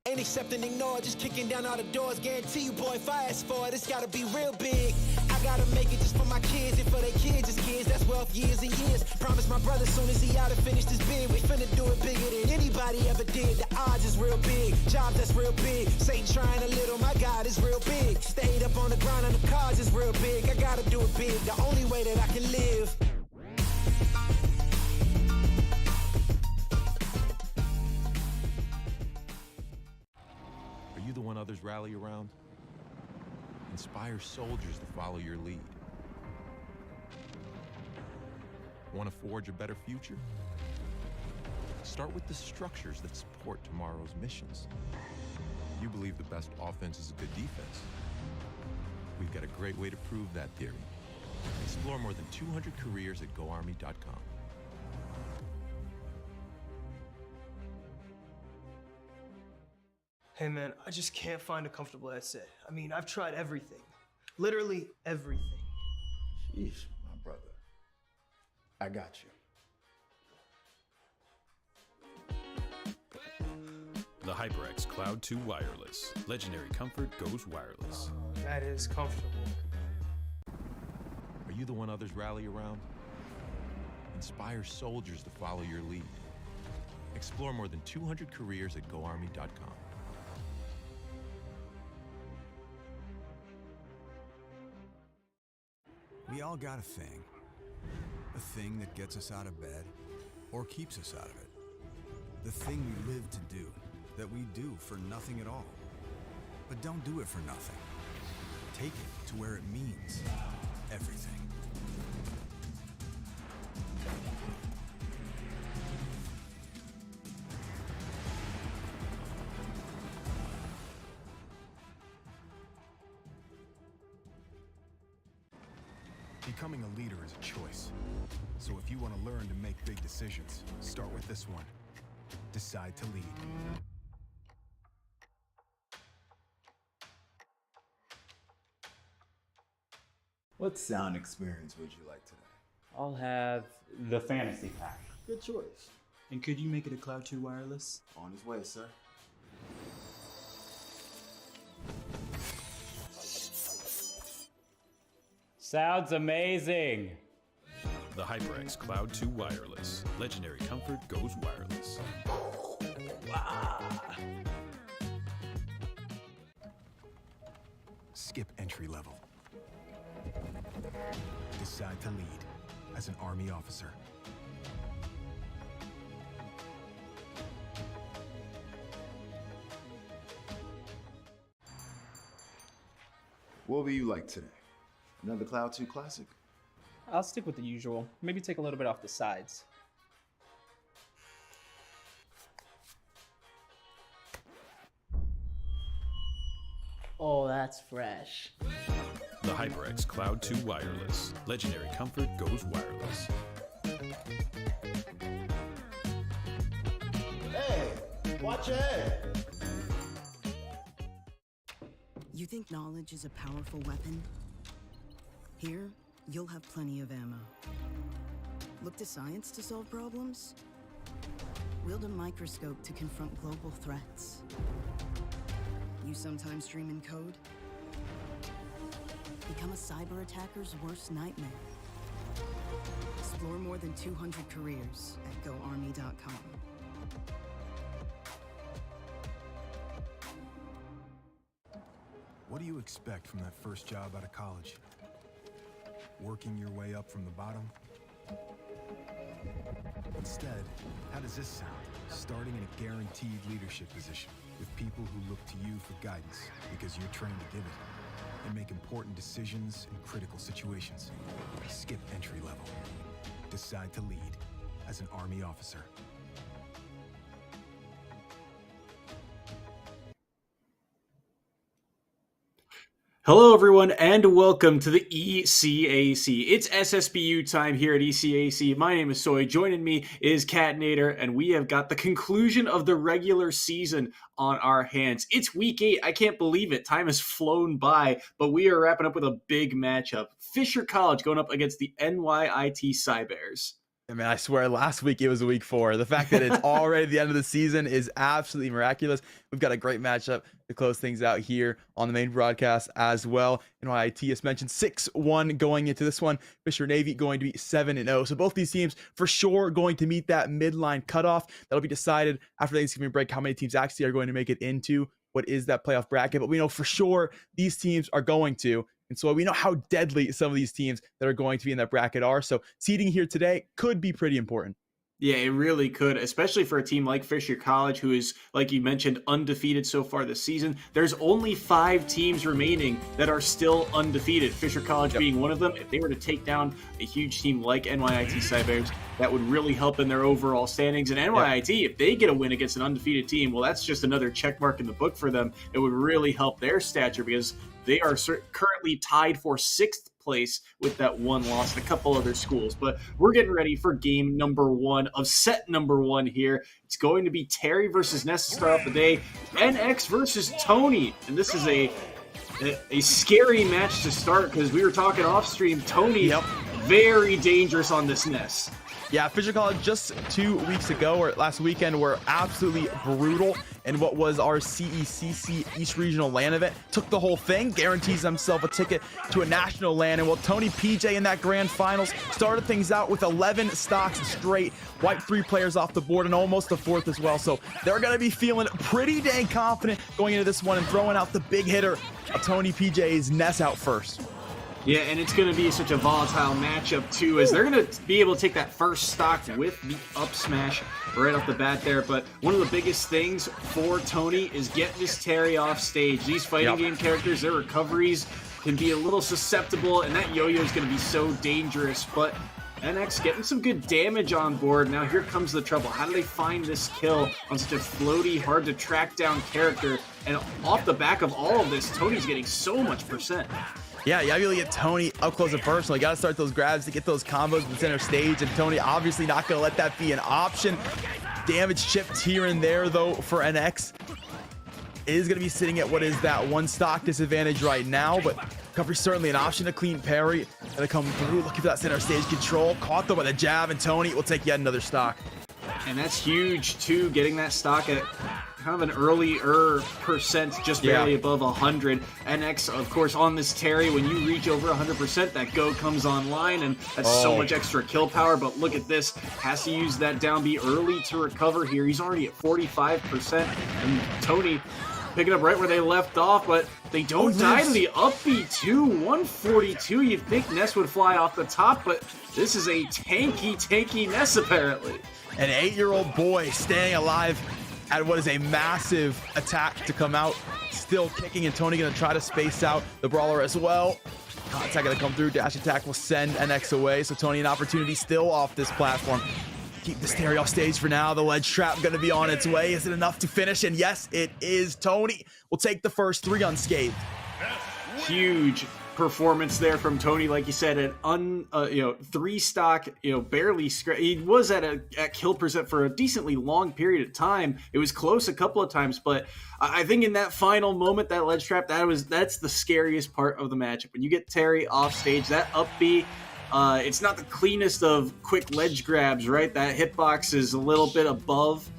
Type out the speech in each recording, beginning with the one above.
Ain't accepting, ignore, just kicking down all the doors. Guarantee you, boy, if I ask for it, it's gotta be real big. I gotta make it just for my kids and for their kids' kids. That's wealth years and years. Promise my brother soon as he out and finished his bid, we finna do it bigger than anybody ever did. The odds is real big, jobs that's real big. Satan trying a little, my God is real big. Stayed up on the ground on the cars is real big. I gotta do it big, the only way that I can live. Are you the one others rally around? Inspire soldiers to follow your lead. Want to forge a better future? Start with the structures that support tomorrow's missions. You believe the best offense is a good defense. We've got a great way to prove that theory. Explore more than 200 careers at GoArmy.com. Hey man, I just can't find a comfortable headset. I mean, I've tried everything. Literally everything. Sheesh, my brother. I got you. The HyperX Cloud 2 Wireless. Legendary comfort goes wireless. That is comfortable. Are you the one others rally around? Inspire soldiers to follow your lead. Explore more than 200 careers at GoArmy.com. We all got a thing that gets us out of bed or keeps us out of it. The thing we live to do, that we do for nothing at all. But don't do it for nothing. Take it to where it means everything. Becoming a leader is a choice. So if you want to learn to make big decisions, start with this one. Decide to lead. What sound experience would you like today? I'll have the fantasy pack. Good choice. And could you make it a Cloud 2 wireless? On his way, sir. Sounds amazing. The HyperX Cloud 2 Wireless. Legendary comfort goes wireless. Skip entry level. Decide to lead as an Army officer. What would you like today? Another Cloud 2 classic? I'll stick with the usual. Maybe take a little bit off the sides. Oh, that's fresh. The HyperX Cloud 2 Wireless. Legendary comfort goes wireless. Hey, watch your head. You think knowledge is a powerful weapon? Here, you'll have plenty of ammo. Look to science to solve problems? Wield a microscope to confront global threats. You sometimes dream in code? Become a cyber attacker's worst nightmare. Explore more than 200 careers at GoArmy.com. What do you expect from that first job out of college? Working your way up from the bottom? Instead, how does this sound? Starting in a guaranteed leadership position with people who look to you for guidance because you're trained to give it and make important decisions in critical situations. Skip entry level. Decide to lead as an Army officer. Hello, everyone, and welcome to the ECAC. It's SSBU time here at ECAC. My name is Soy. Joining me is Catnator, and we have got the conclusion of the regular season on our hands. It's week 8. I can't believe it. Time has flown by, but we are wrapping up with a big matchup. Fisher College going up against the NYIT Cybears. I mean, I swear last week it was week 4. The fact that it's already the end of the season is absolutely miraculous. We've got a great matchup to close things out here on the main broadcast as well. NYIT, as mentioned, 6-1 going into this one. Fisher Navy going to be 7-0. So both these teams for sure going to meet that midline cutoff. That'll be decided after the Thanksgiving break how many teams actually are going to make it into what is that playoff bracket. But we know for sure these teams are going to. And so we know how deadly some of these teams that are going to be in that bracket are. So seeding here today could be pretty important. Yeah, it really could, especially for a team like Fisher College, who is, like you mentioned, undefeated so far this season. There's only 5 teams remaining that are still undefeated, Fisher College being one of them. If they were to take down a huge team like NYIT Cybears, that would really help in their overall standings. And NYIT, if they get a win against an undefeated team, well, that's just another check mark in the book for them. It would really help their stature because they are currently tied for 6th place with that one loss and a couple other schools. But we're getting ready for game number 1 of set number 1 here. It's going to be Terry versus Ness to start off the day, NX versus Tony. And this is a scary match to start because we were talking off stream. Tony, very dangerous on this Ness. Yeah, Fisher College just 2 weeks ago or last weekend were absolutely brutal in what was our CECC East Regional LAN event. Took the whole thing, guarantees himself a ticket to a national LAN. And well, Tony PJ in that grand finals started things out with 11 stocks straight, wiped 3 players off the board and almost the 4th as well. So they're going to be feeling pretty dang confident going into this one and throwing out the big hitter of Tony PJ's Ness out first. Yeah, and it's going to be such a volatile matchup, too, as they're going to be able to take that first stock with the up smash right off the bat there. But one of the biggest things for Tony is getting this Terry off stage. These fighting game characters, their recoveries can be a little susceptible, and that yo-yo is going to be so dangerous. But NX getting some good damage on board. Now here comes the trouble. How do they find this kill on such a floaty, hard to track down character? And off the back of all of this, Tony's getting so much percent. Yeah, you gotta get Tony up close and personal. You gotta start those grabs to get those combos in the center stage, and Tony obviously not gonna let that be an option. Damage chipped here and there though for NX. It is gonna be sitting at what is that 1 stock disadvantage right now, but recovery's certainly an option. A clean parry gonna come through, looking for that center stage control. Caught though by the jab, and Tony will take yet another stock. And that's huge too, getting that stock at kind of an earlier percent, just barely above 100. NX, of course, on this Terry, when you reach over 100%, that go comes online, and that's so much extra kill power. But look at this, has to use that down B early to recover here. He's already at 45%, and Tony picking up right where they left off, but they don't die to the up B too. 142, you'd think Ness would fly off the top, but this is a tanky Ness apparently. An 8-year-old boy staying alive at what is a massive attack to come out, still kicking, and Tony gonna try to space out the brawler as well. Contact gonna come through, dash attack will send NX away, so Tony an opportunity still off this platform. Keep the stereo off stage for now. The ledge trap gonna be on its way. Is it enough to finish? And yes, it is. Tony will take the first 3 unscathed. Huge performance there from Tony, like you said, an 3 stock, barely he was at kill percent for a decently long period of time. It was close a couple of times, but I think in that final moment, that ledge trap, that's the scariest part of the matchup. When you get Terry off stage, that up B, it's not the cleanest of quick ledge grabs, right? That hitbox is a little bit above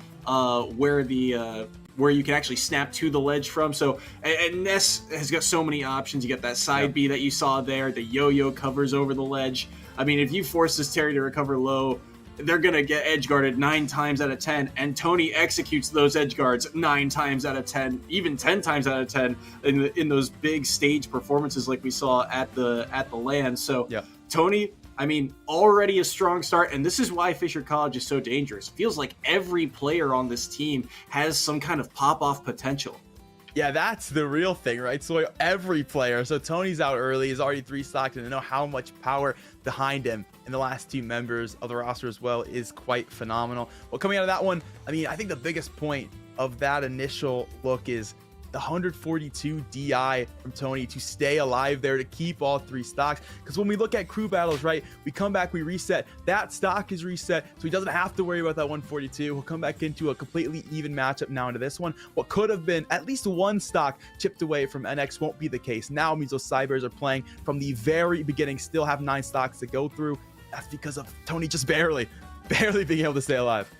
where you can actually snap to the ledge from. So, and Ness has got so many options. You got that side B that you saw there. The yo-yo covers over the ledge. I mean, if you force this Terry to recover low, they're going to get edge guarded 9 times out of 10. And Tony executes those edge guards 9 times out of 10, even 10 times out of 10 in those big stage performances like we saw at the LAN. So Tony, I mean, already a strong start, and this is why Fisher College is so dangerous. It feels like every player on this team has some kind of pop-off potential. Yeah, that's the real thing, right? So every player. So Tony's out early, is already 3 stocked, and to know how much power behind him and the last 2 members of the roster as well is quite phenomenal. Well, coming out of that one, I mean, I think the biggest point of that initial look is the 142 DI from Tony to stay alive there, to keep all 3 stocks. Because when we look at crew battles, right, we come back, we reset, that stock is reset, so he doesn't have to worry about that 142. He'll come back into a completely even matchup now into this one. What could have been at least 1 stock chipped away from NX won't be the case. Now means those Cybers are playing from the very beginning, still have 9 stocks to go through. that's because of Tony just barely being able to stay alive.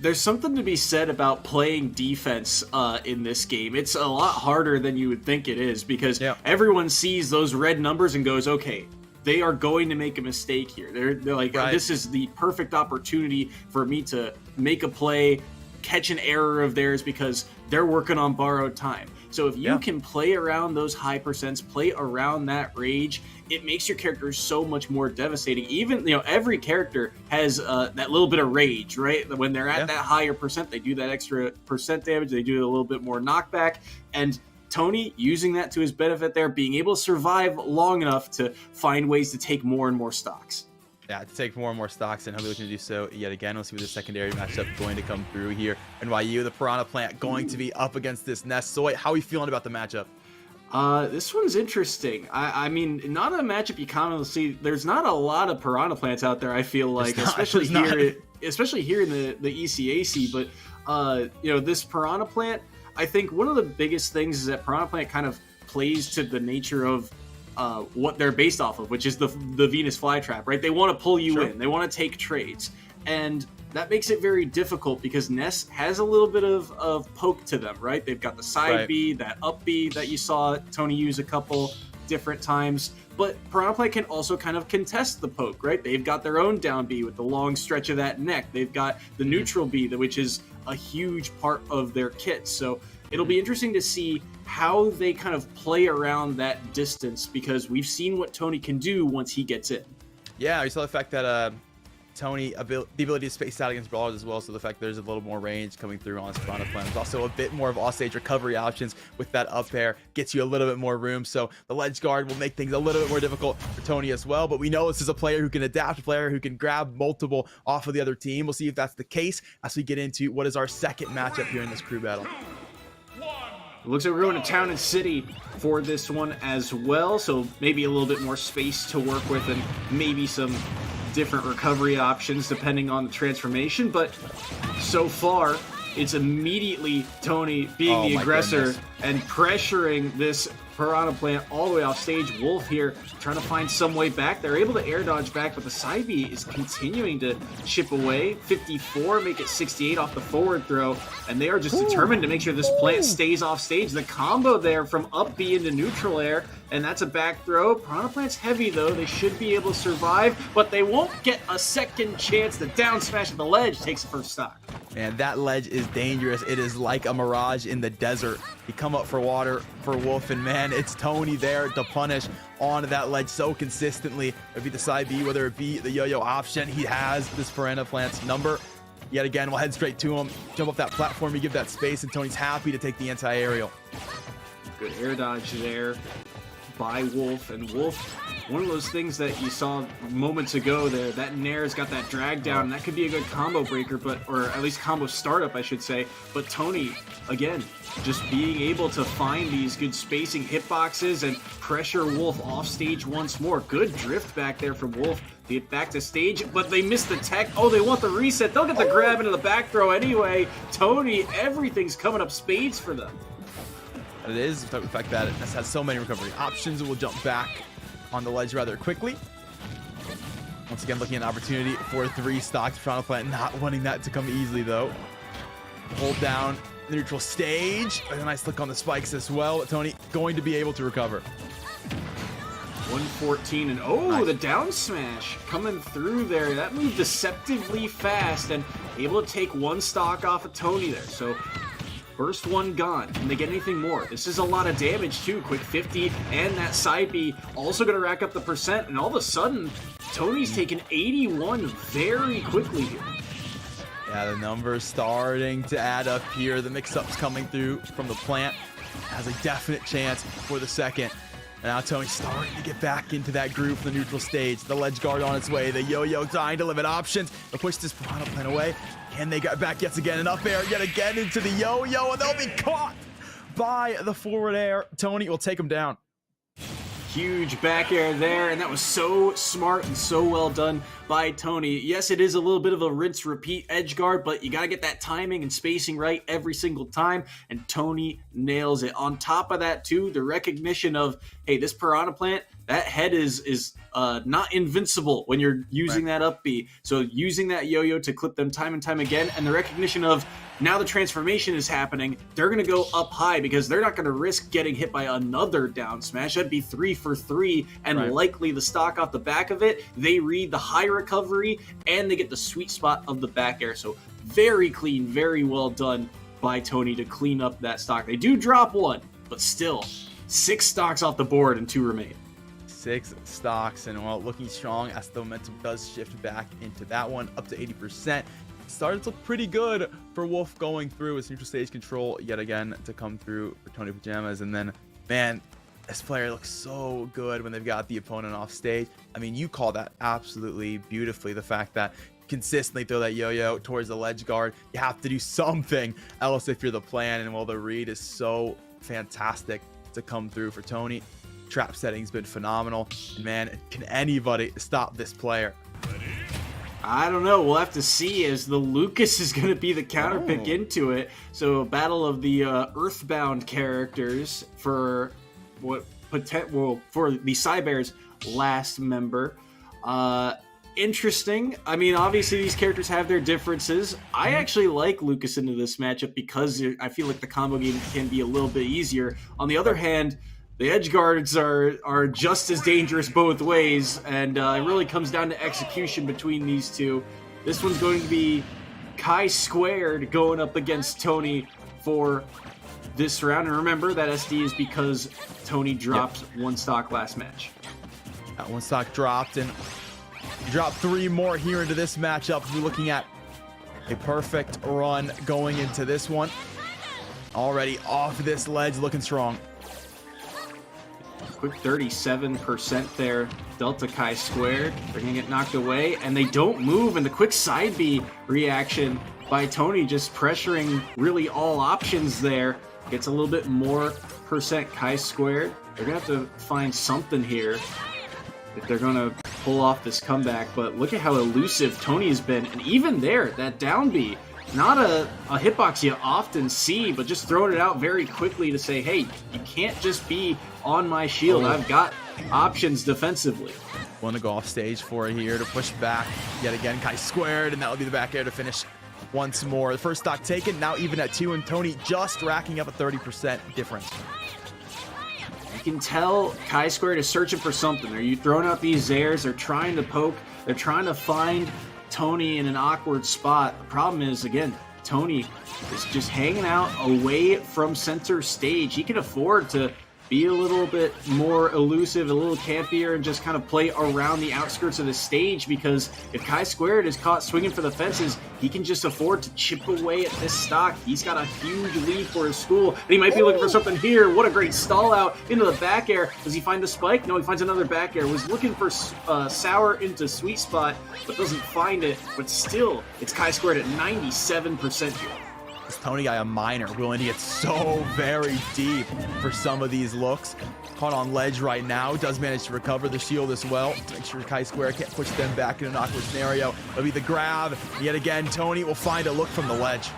There's something to be said about playing defense in this game. It's a lot harder than you would think it is because everyone sees those red numbers and goes, okay, they are going to make a mistake here. They're like, this is the perfect opportunity for me to make a play, catch an error of theirs because they're working on borrowed time. So if you can play around those high percents, play around that rage, it makes your character so much more devastating. Even, every character has that little bit of rage, right? When they're at that higher percent, they do that extra percent damage. They do a little bit more knockback. And Tony, using that to his benefit there, being able to survive long enough to find ways to take more and more stocks. Yeah, to take more and more stocks, and he'll be looking to do so yet again. We'll see what the secondary matchup going to come through here. NYU, the Piranha Plant, going to be up against this Nest. Soy, how are you feeling about the matchup? This one's interesting. I mean, not a matchup you commonly see. There's not a lot of Piranha Plants out there, I feel like, especially here in the ECAC. But, this Piranha Plant, I think one of the biggest things is that Piranha Plant kind of plays to the nature of what they're based off of, which is the Venus flytrap, right? They want to pull you in. They want to take trades. And that makes it very difficult because Ness has a little bit of poke to them, right? They've got the side B, that up B that you saw Tony use a couple different times. But Piranha Plant can also kind of contest the poke, right? They've got their own down B with the long stretch of that neck. They've got the neutral B, which is a huge part of their kit. So it'll be interesting to see how they kind of play around that distance because we've seen what Tony can do once he gets in. Yeah, we saw the fact that Tony, the ability to space out against brawlers as well, so the fact there's a little more range coming through on his Piranha Plant. There's also a bit more of offstage recovery options with that up air, gets you a little bit more room, so the ledge guard will make things a little bit more difficult for Tony as well, but we know this is a player who can adapt, a player who can grab multiple off of the other team. We'll see if that's the case as we get into what is our second matchup here in this crew battle. It looks like we're going to Town and City for this one as well, so maybe a little bit more space to work with and maybe some different recovery options depending on the transformation, but so far it's immediately Tony being the aggressor and pressuring this Piranha Plant all the way off stage. Wolf here trying to find some way back. They're able to air dodge back, but the side B is continuing to chip away. 54, make it 68 off the forward throw, and they are just determined to make sure this plant stays off stage. The combo there from up B into neutral air, and that's a back throw. Piranha Plant's heavy though. They should be able to survive, but they won't get a second chance. The down smash at the ledge takes the first stock. Man, that ledge is dangerous. It is like a mirage in the desert. You come up for water for Wolf, and man, it's Tony there to punish onto that ledge so consistently. Whether it be the side B, whether it be the yo-yo option, he has this Piranha Plant's number. Yet again, we'll head straight to him, jump off that platform, you give that space, and Tony's happy to take the anti-aerial. Good air dodge there by Wolf, and Wolf, one of those things that you saw moments ago there, that Nair's got that drag down, and that could be a good combo breaker, or at least combo startup, I should say. But Tony, again, just being able to find these good spacing hitboxes and pressure Wolf off stage once more. Good drift back there from Wolf to get back to stage, but they missed the tech. Oh, they want the reset. They'll get the grab into the back throw anyway. Tony, everything's coming up spades for them. It is the fact that it has so many recovery options. We'll jump back on the ledge rather quickly. Once again, looking at an opportunity for 3 stocks. Piranha Plant not wanting that to come easily though. Hold down the neutral stage. And a nice look on the spikes as well. Tony going to be able to recover. 114, and nice. The down smash coming through there. That moved deceptively fast and able to take 1 stock off of Tony there. So first one gone. Can they get anything more? This is a lot of damage too. Quick 50 and that side B also going to rack up the percent, and all of a sudden Tony's taking 81 very quickly here. Yeah, the numbers starting to add up here. The mix-ups coming through from the plant has a definite chance for the second. And now Tony's starting to get back into that groove from the neutral stage. The ledge guard on its way. The yo-yo dying to limit options. They'll push this Piranha Plant away. Can they get back yet again? And up air yet again into the yo-yo, and they'll be caught by the forward air. Tony will take them down. Huge back air there, and that was so smart and so well done by Tony. Yes, it is a little bit of a rinse-repeat edge guard, but you got to get that timing and spacing right every single time, and Tony nails it. On top of that, too, the recognition of, hey, this Piranha Plant, that head is not invincible when you're using that up B. So using that yo-yo to clip them time and time again, and the recognition of now the transformation is happening, they're going to go up high because they're not going to risk getting hit by another down smash. That'd be 3 for 3 and likely the stock off the back of it. They read the high recovery and they get the sweet spot of the back air. So very clean, very well done by Tony to clean up that stock. They do drop one, but still 6 stocks off the board and 2 remain. 6 stocks, and well, looking strong as the momentum does shift back into that one, up to 80%. Started to look pretty good for Wolf going through his neutral stage control yet again to come through for Tony Pajamas. And then, man, this player looks so good when they've got the opponent off stage. I mean, you call that absolutely beautifully, the fact that consistently throw that yo-yo towards the ledge guard. You have to do something else if you're the plan, and well, the read is so fantastic to come through for Tony. Trap setting's been phenomenal, and man, can anybody stop this player? I don't know. We'll have to see, as the Lucas is going to be the counter pick into it. So a battle of the Earthbound characters for for the Cybear's last member. Interesting. I mean, obviously these characters have their differences. I actually like Lucas into this matchup because I feel like the combo game can be a little bit easier. On the other hand, the edge guards are just as dangerous both ways, and it really comes down to execution between these two. This one's going to be Chi Squared going up against Tony for this round. And remember, that SD is because Tony dropped 1 stock last match. That 1 stock dropped, and you drop 3 more here into this matchup. We're looking at a perfect run going into this one. Already off this ledge, looking strong. Quick 37% there. Delta Chi Squared. They're going to get knocked away, and they don't move. And the quick side B reaction by Tony, just pressuring really all options there. Gets a little bit more percent Chi Squared. They're going to have to find something here if they're going to pull off this comeback. But look at how elusive Tony has been. And even there, that down B, not a hitbox you often see, but just throwing it out very quickly to say, hey, you can't just be on my shield. I've got options defensively. Want to go off stage for it here to push back yet again. Chi Squared, and that'll be the back air to finish once more. The first stock taken, now even at 2, and Tony just racking up a 30% difference. You can tell Chi Squared is searching for something. Are you throwing out these airs? They're trying to poke. They're trying to find Tony in an awkward spot. The problem is, again, Tony is just hanging out away from center stage. He can afford to be a little bit more elusive, a little campier, and just kind of play around the outskirts of the stage, because if Chi Squared is caught swinging for the fences, he can just afford to chip away at this stock. He's got a huge lead for his school, and he might be looking for something here. What a great stall out into the back air. Does he find the spike? No, he finds another back air. Was looking for Sour into sweet spot, but doesn't find it. But still, it's Chi Squared at 97% here. This Tony guy, a minor, willing to get so very deep for some of these looks. Caught on ledge right now, does manage to recover the shield as well to make sure Chi Squared can't push them back in an awkward scenario. It'll be the grab. Yet again, Tony will find a look from the ledge.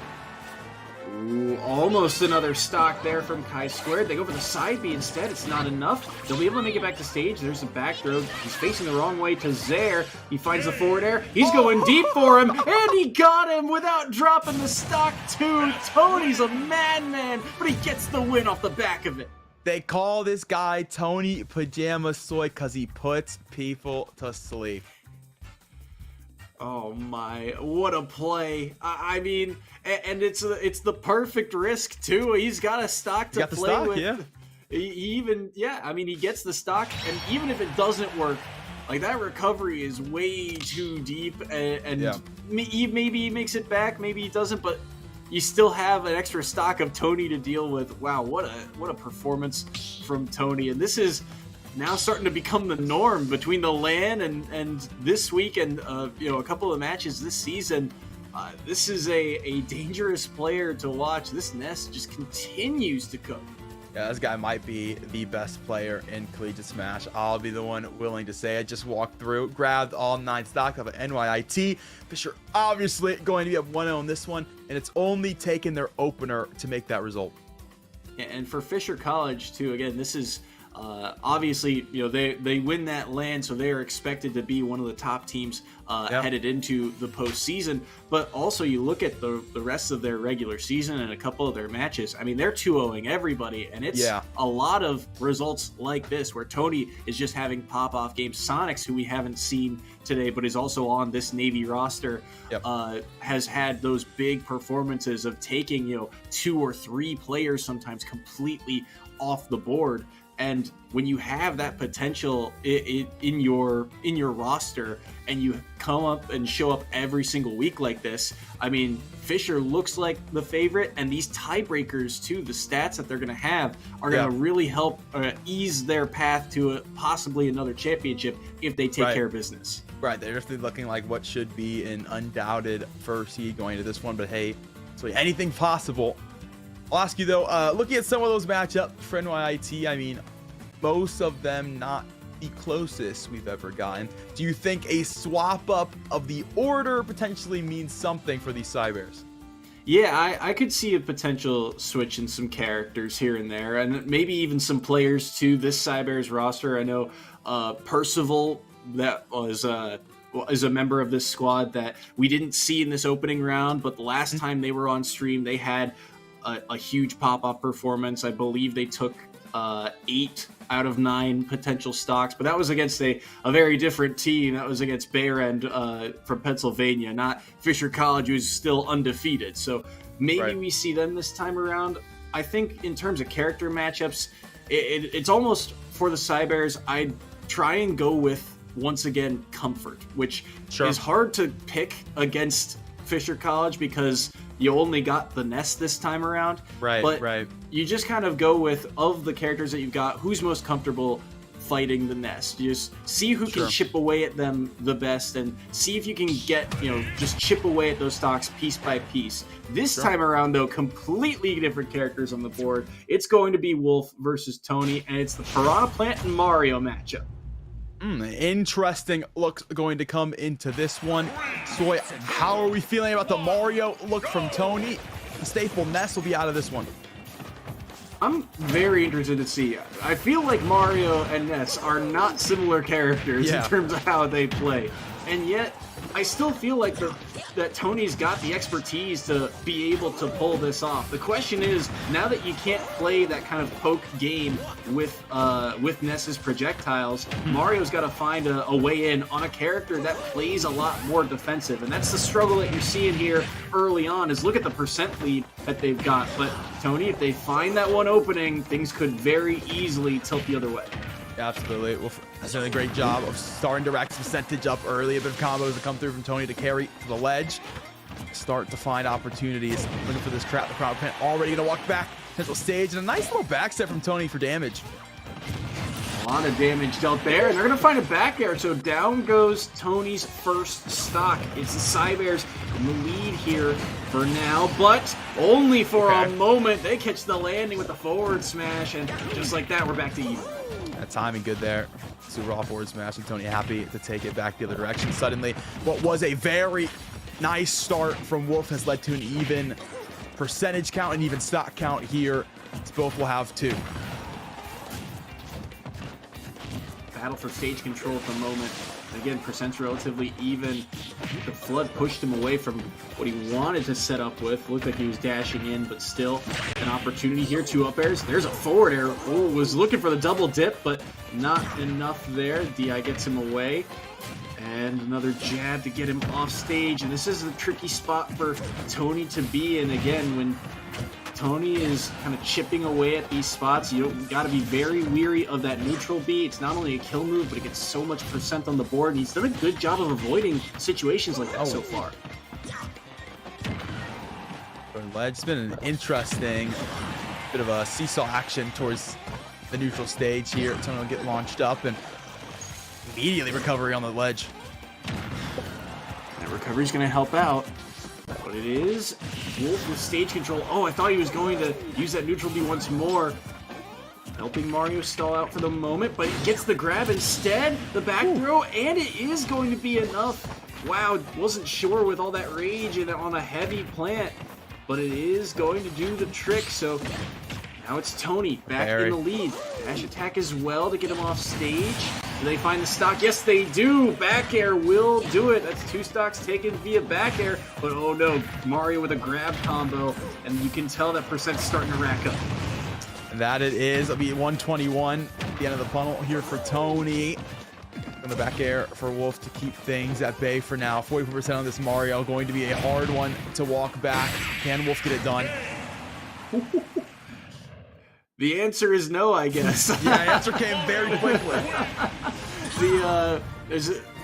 Ooh, almost another stock there from Chi Squared. They go for the side B instead. It's not enough. They'll be able to make it back to stage. There's a back throw. He's facing the wrong way to Zaire. He finds the forward air. He's going deep for him, and he got him without dropping the stock too. Tony's a madman, but he gets the win off the back of it. They call this guy Tony Pajama Soy because he puts people to sleep. Oh my, what a play. I mean, and it's the perfect risk too. He's got a stock to play with. Yeah. He gets the stock, and even if it doesn't work, like, that recovery is way too deep, and maybe he makes it back, maybe he doesn't, but you still have an extra stock of Tony to deal with. Wow, what a performance from Tony. And this is now starting to become the norm between the LAN and this week and a couple of matches this season. This is a dangerous player to watch. This nest just continues to cook. Yeah, this guy might be the best player in Collegiate Smash. I'll be the one willing to say. I just walked through, grabbed all 9 stock of an NYIT. Fisher obviously going to be up 1-0 in this one, and it's only taken their opener to make that result. And for Fisher College too, again, this is Obviously, they win that land, so they are expected to be one of the top teams headed into the postseason. But also, you look at the rest of their regular season and a couple of their matches. I mean, they're 2-0ing everybody, and it's a lot of results like this where Tony is just having pop-off games. Sonics, who we haven't seen today, but is also on this Navy roster, has had those big performances of taking 2 or 3 players sometimes completely off the board. And when you have that potential in your roster and you come up and show up every single week like this, I mean, Fisher looks like the favorite, and these tiebreakers too, the stats that they're going to have are going to really help ease their path to possibly another championship if they take care of business. Right, they're definitely looking like what should be an undoubted first seed going to this one, but hey, so anything possible. I'll ask you though, looking at some of those matchups for NYIT, I mean, most of them not the closest we've ever gotten. Do you think a swap up of the order potentially means something for these Cybears? Yeah, I could see a potential switch in some characters here and there, and maybe even some players to this Cybears roster. I know Percival, that is a member of this squad that we didn't see in this opening round, but the last time they were on stream, they had a huge pop-off performance. I believe they took 8 out of 9 potential stocks, but that was against a very different team. That was against Bearend from Pennsylvania, not Fisher College, who's still undefeated. So maybe we see them this time around. I think in terms of character matchups, it's almost for the Cybears, I'd try and go with, once again, Comfort, which is hard to pick against Fisher College because you only got the Nest this time around. But you just kind of go with, of the characters that you've got, who's most comfortable fighting the Nest. You just see who can chip away at them the best and see if you can get, just chip away at those stocks piece by piece. This time around, though, completely different characters on the board. It's going to be Wolf versus Tony, and it's the Piranha Plant and Mario matchup. Interesting look going to come into this one. So how are we feeling about the Mario look from Tony? The staple Nest will be out of this one. I'm very interested to see. I feel like Mario and Ness are not similar characters in terms of how they play. And yet, I still feel like that Tony's got the expertise to be able to pull this off. The question is, now that you can't play that kind of poke game with Ness's projectiles, Mario's got to find a way in on a character that plays a lot more defensive. And that's the struggle that you're seeing here early on, is look at the percent lead that they've got. But Tony, if they find that one opening, things could very easily tilt the other way. Absolutely. Wolf has done a great job of starting to rack some percentage up early. A bit of combos that come through from Tony to carry to the ledge. Start to find opportunities. Looking for this trap. The crowd plant already going to walk back. Potential stage. And a nice little back step from Tony for damage. A lot of damage dealt there. And they're going to find a back air. So down goes Tony's first stock. It's the Cybears in the lead here for now. But only for a moment. They catch the landing with the forward smash. And just like that, we're back to even. That timing good there. Super raw forward smash, and Tony happy to take it back the other direction. Suddenly, what was a very nice start from Wolf has led to an even percentage count and even stock count here. Both will have 2. Battle for stage control at the moment. Again, percent's relatively even. The flood pushed him away from what he wanted to set up with. Looked like he was dashing in, but still an opportunity here. 2 up airs. There's a forward air. Oh, was looking for the double dip, but not enough there. DI gets him away. And another jab to get him off stage. And this is a tricky spot for Tony to be in. Again, when Tony is kind of chipping away at these spots, you got to be very weary of that neutral B. It's not only a kill move, but it gets so much percent on the board, and he's done a good job of avoiding situations like that so far. It's been an interesting bit of a seesaw action towards the neutral stage here. Tony will get launched up and immediately recovery on the ledge. That recovery's going to help out. But it is Wolf with stage control. Oh, I thought he was going to use that neutral B once more. Helping Mario stall out for the moment, but he gets the grab instead. The back throw, and it is going to be enough. Wow, wasn't sure with all that rage and on a heavy plant, but it is going to do the trick. So Now it's Tony back in the lead. Dash attack as well to get him off stage. Do they find the stock? Yes, they do. Back air will do it. That's 2 stocks taken via back air. But oh no, Mario with a grab combo. And you can tell that percent's starting to rack up. And that it is. It'll be 121 at the end of the funnel here for Tony. From the back air for Wolf to keep things at bay for now. 44% on this Mario. Going to be a hard one to walk back. Can Wolf get it done? The answer is no, I guess. Yeah, the answer came very quickly.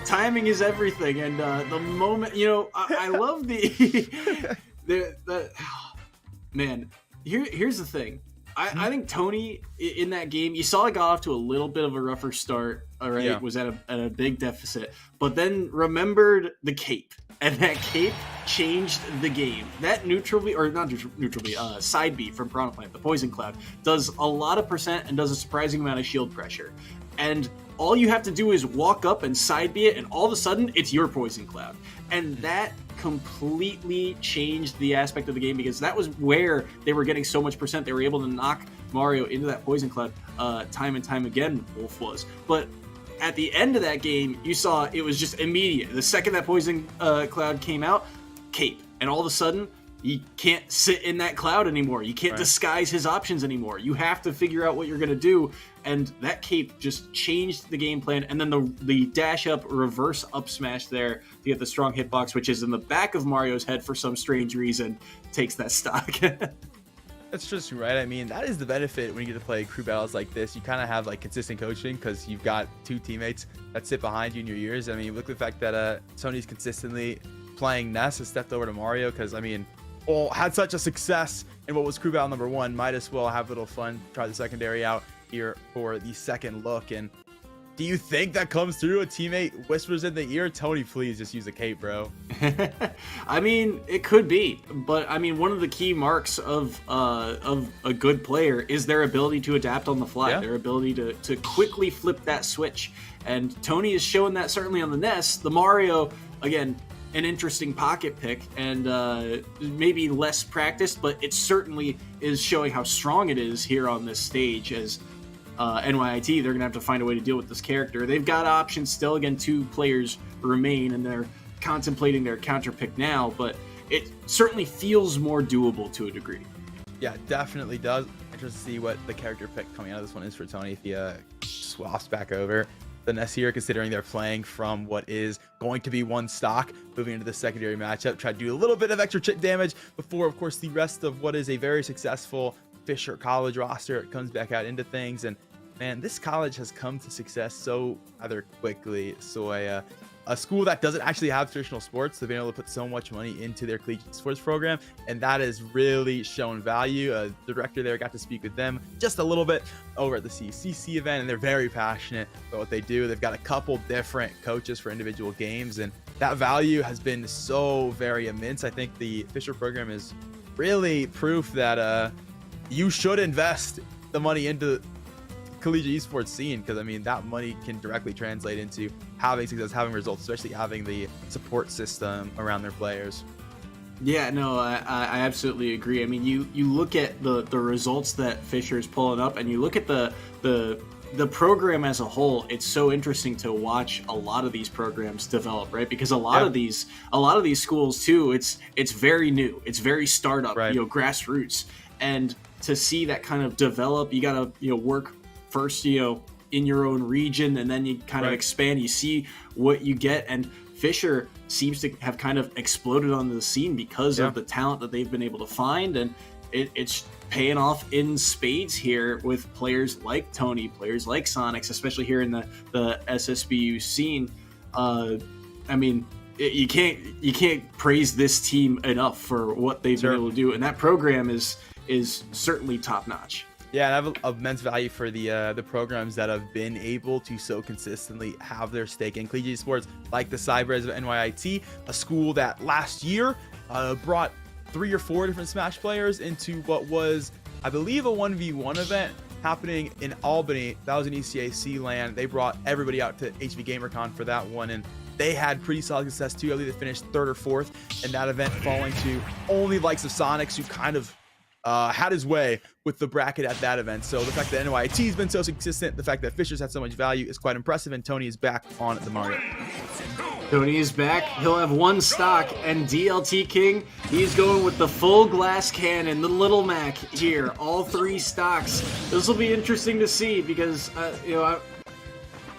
Timing is everything, and the moment, you know, I love the man. Here's the thing. I think Tony in that game, you saw it got off to a little bit of a rougher start. All right, Yeah. Was at a big deficit, but then remembered the cape, and that cape changed the game. That side B from Piranha Plant, the Poison Cloud, does a lot of percent and does a surprising amount of shield pressure. And all you have to do is walk up and side B it, and all of a sudden it's your Poison Cloud. And that completely changed the aspect of the game, because that was where they were getting so much percent. They were able to knock Mario into that Poison Cloud time and time again, Wolf was. But at the end of that game, you saw it was just immediate. The second that Poison Cloud came out, cape. And all of a sudden, you can't sit in that cloud anymore. You can't disguise his options anymore. You have to figure out what you're going to do. And that cape just changed the game plan. And then the dash up, reverse up smash there to get the strong hitbox, which is in the back of Mario's head for some strange reason, takes that stock. That's just right. I mean, that is the benefit when you get to play crew battles like this. You kind of have like consistent coaching because you've got 2 teammates that sit behind you in your ears. I mean, look at the fact that Tony's consistently playing Ness, has stepped over to Mario because, I mean, had such a success in what was crew battle number 1. Might as well have a little fun, try the secondary out here for the second look. And do you think that comes through? A teammate whispers in the ear, Tony, please just use a cape, bro. I mean, it could be, but I mean, one of the key marks of a good player is their ability to adapt on the fly, their ability to quickly flip that switch. And Tony is showing that certainly on the NES. The Mario, again, an interesting pocket pick and maybe less practiced, but it certainly is showing how strong it is here on this stage as NYIT. They're going to have to find a way to deal with this character. They've got options still. Again, 2 players remain, and they're contemplating their counter pick now, but it certainly feels more doable to a degree. Yeah, definitely does. Interested to see what the character pick coming out of this one is for Tony if he swaps back over the NES here, considering they're playing from what is going to be 1 stock, moving into the secondary matchup. Try to do a little bit of extra chip damage before, of course, the rest of what is a very successful Fisher College roster comes back out into things. And man, this college has come to success so rather quickly. So a school that doesn't actually have traditional sports, they've been able to put so much money into their collegiate sports program, and that has really shown value. The director there got to speak with them just a little bit over at the CCC event, and they're very passionate about what they do. They've got a couple different coaches for individual games, and that value has been so very immense. I think the Fisher program is really proof that you should invest the money into collegiate esports scene, because I mean that money can directly translate into having success, having results, especially having the support system around their players. Yeah, no, I absolutely agree. I mean, you look at the results that Fisher is pulling up, and you look at the program as a whole. It's so interesting to watch a lot of these programs develop, right? Because a lot of these schools too, it's very new, it's very startup, grassroots, and to see that kind of develop, you gotta work first, in your own region, and then you kind of expand. You see what you get, and Fisher seems to have kind of exploded onto the scene because of the talent that they've been able to find, and it's paying off in spades here with players like Tony, players like Sonics, especially here in the SSBU scene. I mean, you can't praise this team enough for what they've been able to do, and that program is certainly top notch. Yeah, and I have immense value for the programs that have been able to so consistently have their stake in collegiate sports, like the Cybers of NYIT, a school that last year brought 3 or 4 different Smash players into what was, I believe, a 1v1 event happening in Albany. That was in ECAC land. They brought everybody out to HV GamerCon for that one, and they had pretty solid success too. I believe they finished 3rd or 4th in that event, falling to only likes of Sonics, who kind of had his way with the bracket at that event. So the fact that NYIT has been so consistent, the fact that Fisher's had so much value is quite impressive, and Tony is back on the Mario. Tony is back. He'll have one stock, and DLT King, he's going with the full glass cannon, the Little Mac here, all 3 stocks. This will be interesting to see because,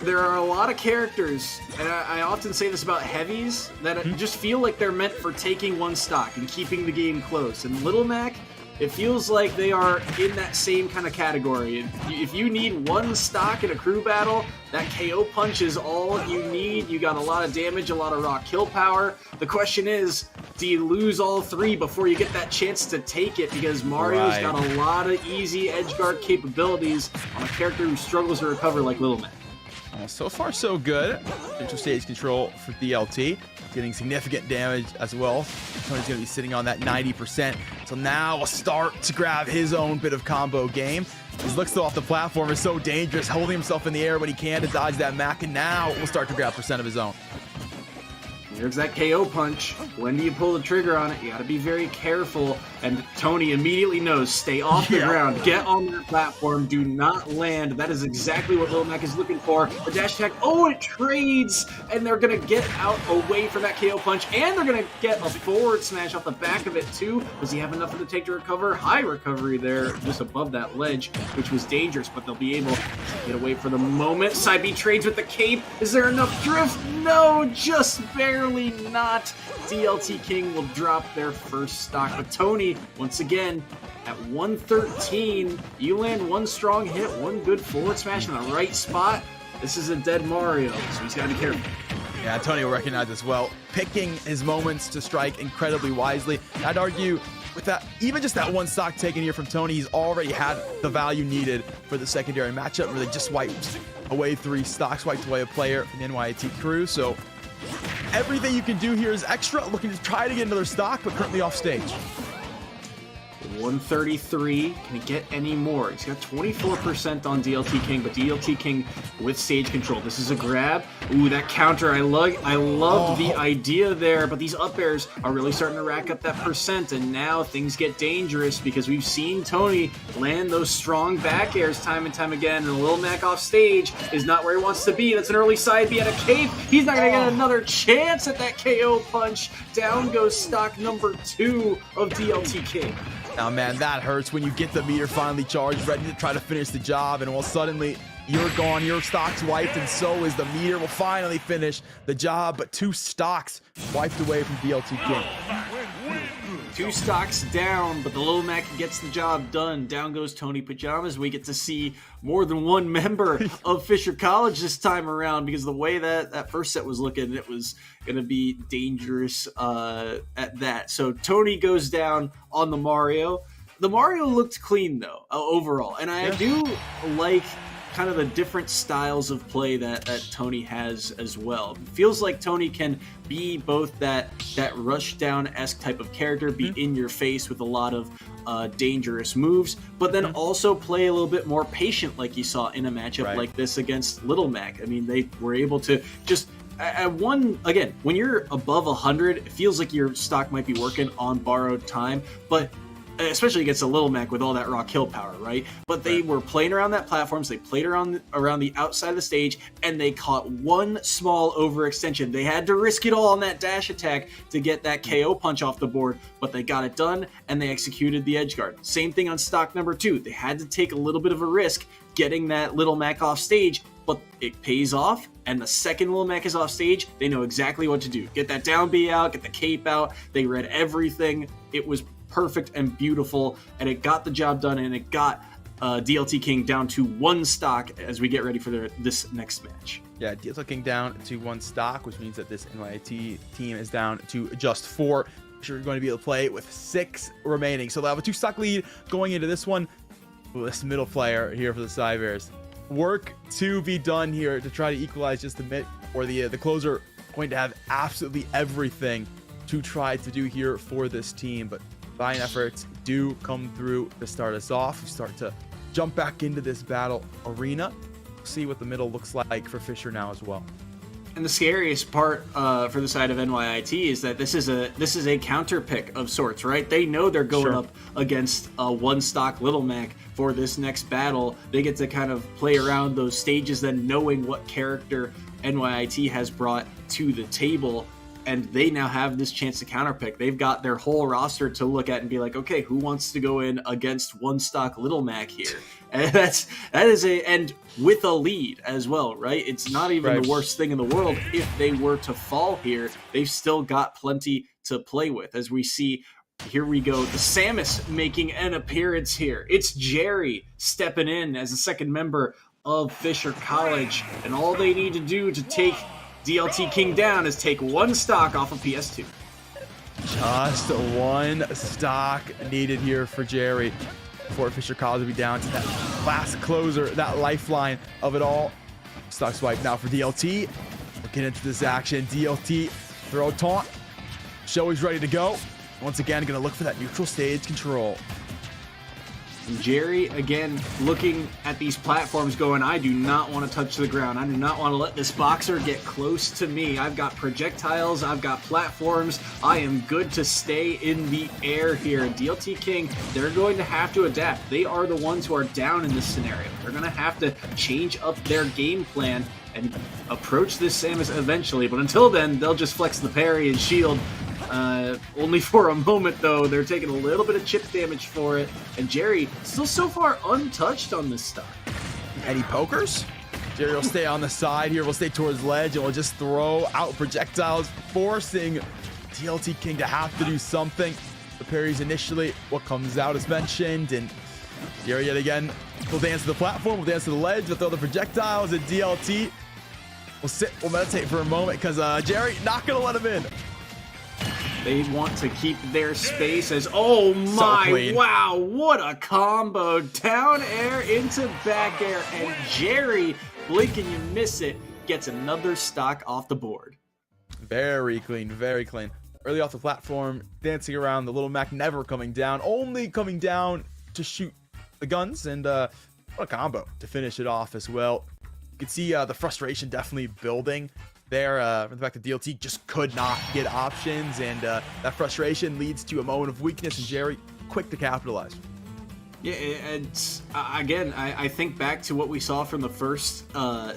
there are a lot of characters, and I often say this about heavies, that just feel like they're meant for taking one stock and keeping the game close. And Little Mac, it feels like they are in that same kind of category. If you need one stock in a crew battle, that KO punch is all you need. You got a lot of damage, a lot of raw kill power. The question is, do you lose all 3 before you get that chance to take it? Because Mario's got a lot of easy edge guard capabilities on a character who struggles to recover like Little Mac. So far, so good. Neutral stage control for DLT. Getting significant damage as well. Tony's going to be sitting on that 90%. So now we'll start to grab his own bit of combo game. His looks off the platform is so dangerous, holding himself in the air when he can to dodge that Mac, and now we'll start to grab percent of his own. There's that KO punch. When do you pull the trigger on it? You gotta be very careful. And Tony immediately knows, stay off the ground, get on that platform, do not land. That is exactly what Lil Mac is looking for. The dash attack, oh, it trades! And they're gonna get out away from that KO punch, and they're gonna get a forward smash off the back of it too. Does he have enough of the take to recover? High recovery there, just above that ledge, which was dangerous, but they'll be able to get away for the moment. Side B trades with the cape. Is there enough drift? No, just barely not. DLT King will drop their first stock, but Tony, once again, at 113, you land one strong hit, one good forward smash in the right spot. This is a dead Mario, so he's got to be careful. Yeah, Tony will recognize as well, picking his moments to strike incredibly wisely. I'd argue with that, even just that one stock taken here from Tony, he's already had the value needed for the secondary matchup. Really just wiped away 3 stocks, wiped away a player from the NYIT crew. So everything you can do here is extra, looking to try to get another stock, but currently off stage. 133. Can he get any more? He's got 24% on DLT King, but DLT King with stage control. This is a grab. Ooh, that counter. I love the idea there, but these up airs are really starting to rack up that percent, and now things get dangerous because we've seen Tony land those strong back airs time and time again, and Lil Mac off stage is not where he wants to be. That's an early side B at a cape. He's not going to get another chance at that KO punch. Down goes stock number 2 of DLT King. Now, man, that hurts when you get the meter finally charged, ready to try to finish the job, and well, suddenly you're gone, your stock's wiped, and so is the meter. Will finally finish the job, but 2 stocks wiped away from DLT King. 2 stocks down, but the Lil Mac gets the job done. Down goes Tony Pajamas. We get to see more than one member of Fisher College this time around, because the way that first set was looking, it was going to be dangerous at that. So Tony goes down on the Mario. The Mario looked clean, though, overall. And I do like kind of the different styles of play that Tony has as well. It feels like Tony can be both that rushdown-esque type of character, be in your face with a lot of dangerous moves, but then also play a little bit more patient, like you saw in a matchup like this against Little Mac. I mean, they were able to just at one, again, when you're above 100, it feels like your stock might be working on borrowed time, but especially against a Little Mac with all that raw kill power, right? But they were playing around that platforms, they played around the outside of the stage, and they caught one small overextension. They had to risk it all on that dash attack to get that KO punch off the board, but they got it done, and they executed the edge guard. Same thing on stock number 2. They had to take a little bit of a risk getting that Little Mac off stage, but it pays off, and the second Lil Mac is off stage, they know exactly what to do. Get that down B out, get the cape out. They read everything. It was perfect and beautiful, and it got the job done, and it got DLT King down to 1 stock as we get ready for this next match. Yeah, DLT King down to 1 stock, which means that this NYIT team is down to just 4. Sure, you're going to be able to play with 6 remaining, so they'll have a 2-stock lead going into this one. Ooh, this middle player here for the Cybears. Work to be done here to try to equalize just a bit, or the closer going to have absolutely everything to try to do here for this team, but valiant efforts do come through to start us off. We start to jump back into this battle arena. See what the middle looks like for Fisher now as well. And the scariest part for the side of NYIT is that this is a counter pick of sorts, right? They know they're going up against a one-stock Little Mac for this next battle. They get to kind of play around those stages, then knowing what character NYIT has brought to the table, and they now have this chance to counterpick. They've got their whole roster to look at and be like, okay, who wants to go in against one stock Little Mac here? And and with a lead as well, right? It's not even the worst thing in the world if they were to fall here. They've still got plenty to play with. As we see, here we go, the Samus making an appearance here. It's Jerry stepping in as a second member of Fisher College, and all they need to do to take DLT King down is take one stock off of PS2. Just one stock needed here for Jerry before Fisher College will be down to that last closer, that lifeline of it all. Stock swipe now for DLT. We're getting into this action. DLT, throw taunt. Show he's ready to go. Once again, going to look for that neutral stage control. And Jerry, again, looking at these platforms going, I do not want to touch the ground. I do not want to let this boxer get close to me. I've got projectiles. I've got platforms. I am good to stay in the air here. DLT King, they're going to have to adapt. They are the ones who are down in this scenario. They're going to have to change up their game plan and approach this Samus eventually. But until then, they'll just flex the parry and shield. Only for a moment, though. They're taking a little bit of chip damage for it. And Jerry still so far untouched on this stuff. Any pokers? Jerry will stay on the side here. We'll stay towards ledge, and we'll just throw out projectiles, forcing DLT King to have to do something. The parries initially, what comes out is mentioned, and Jerry yet again will dance to the platform, will dance to the ledge, will throw the projectiles, and DLT will sit, will meditate for a moment, because Jerry not going to let him in. They want to keep their space as, oh my, wow, what a combo. Down air into back air, and Jerry, blink and you miss it, gets another stock off the board. Very clean, very clean. Early off the platform, dancing around, the Little Mac never coming down, only coming down to shoot the guns, and what a combo to finish it off as well. You can see the frustration definitely building there from the fact that DLT just could not get options, and that frustration leads to a moment of weakness, and Jerry quick to capitalize. Yeah, and again, I think back to what we saw from the first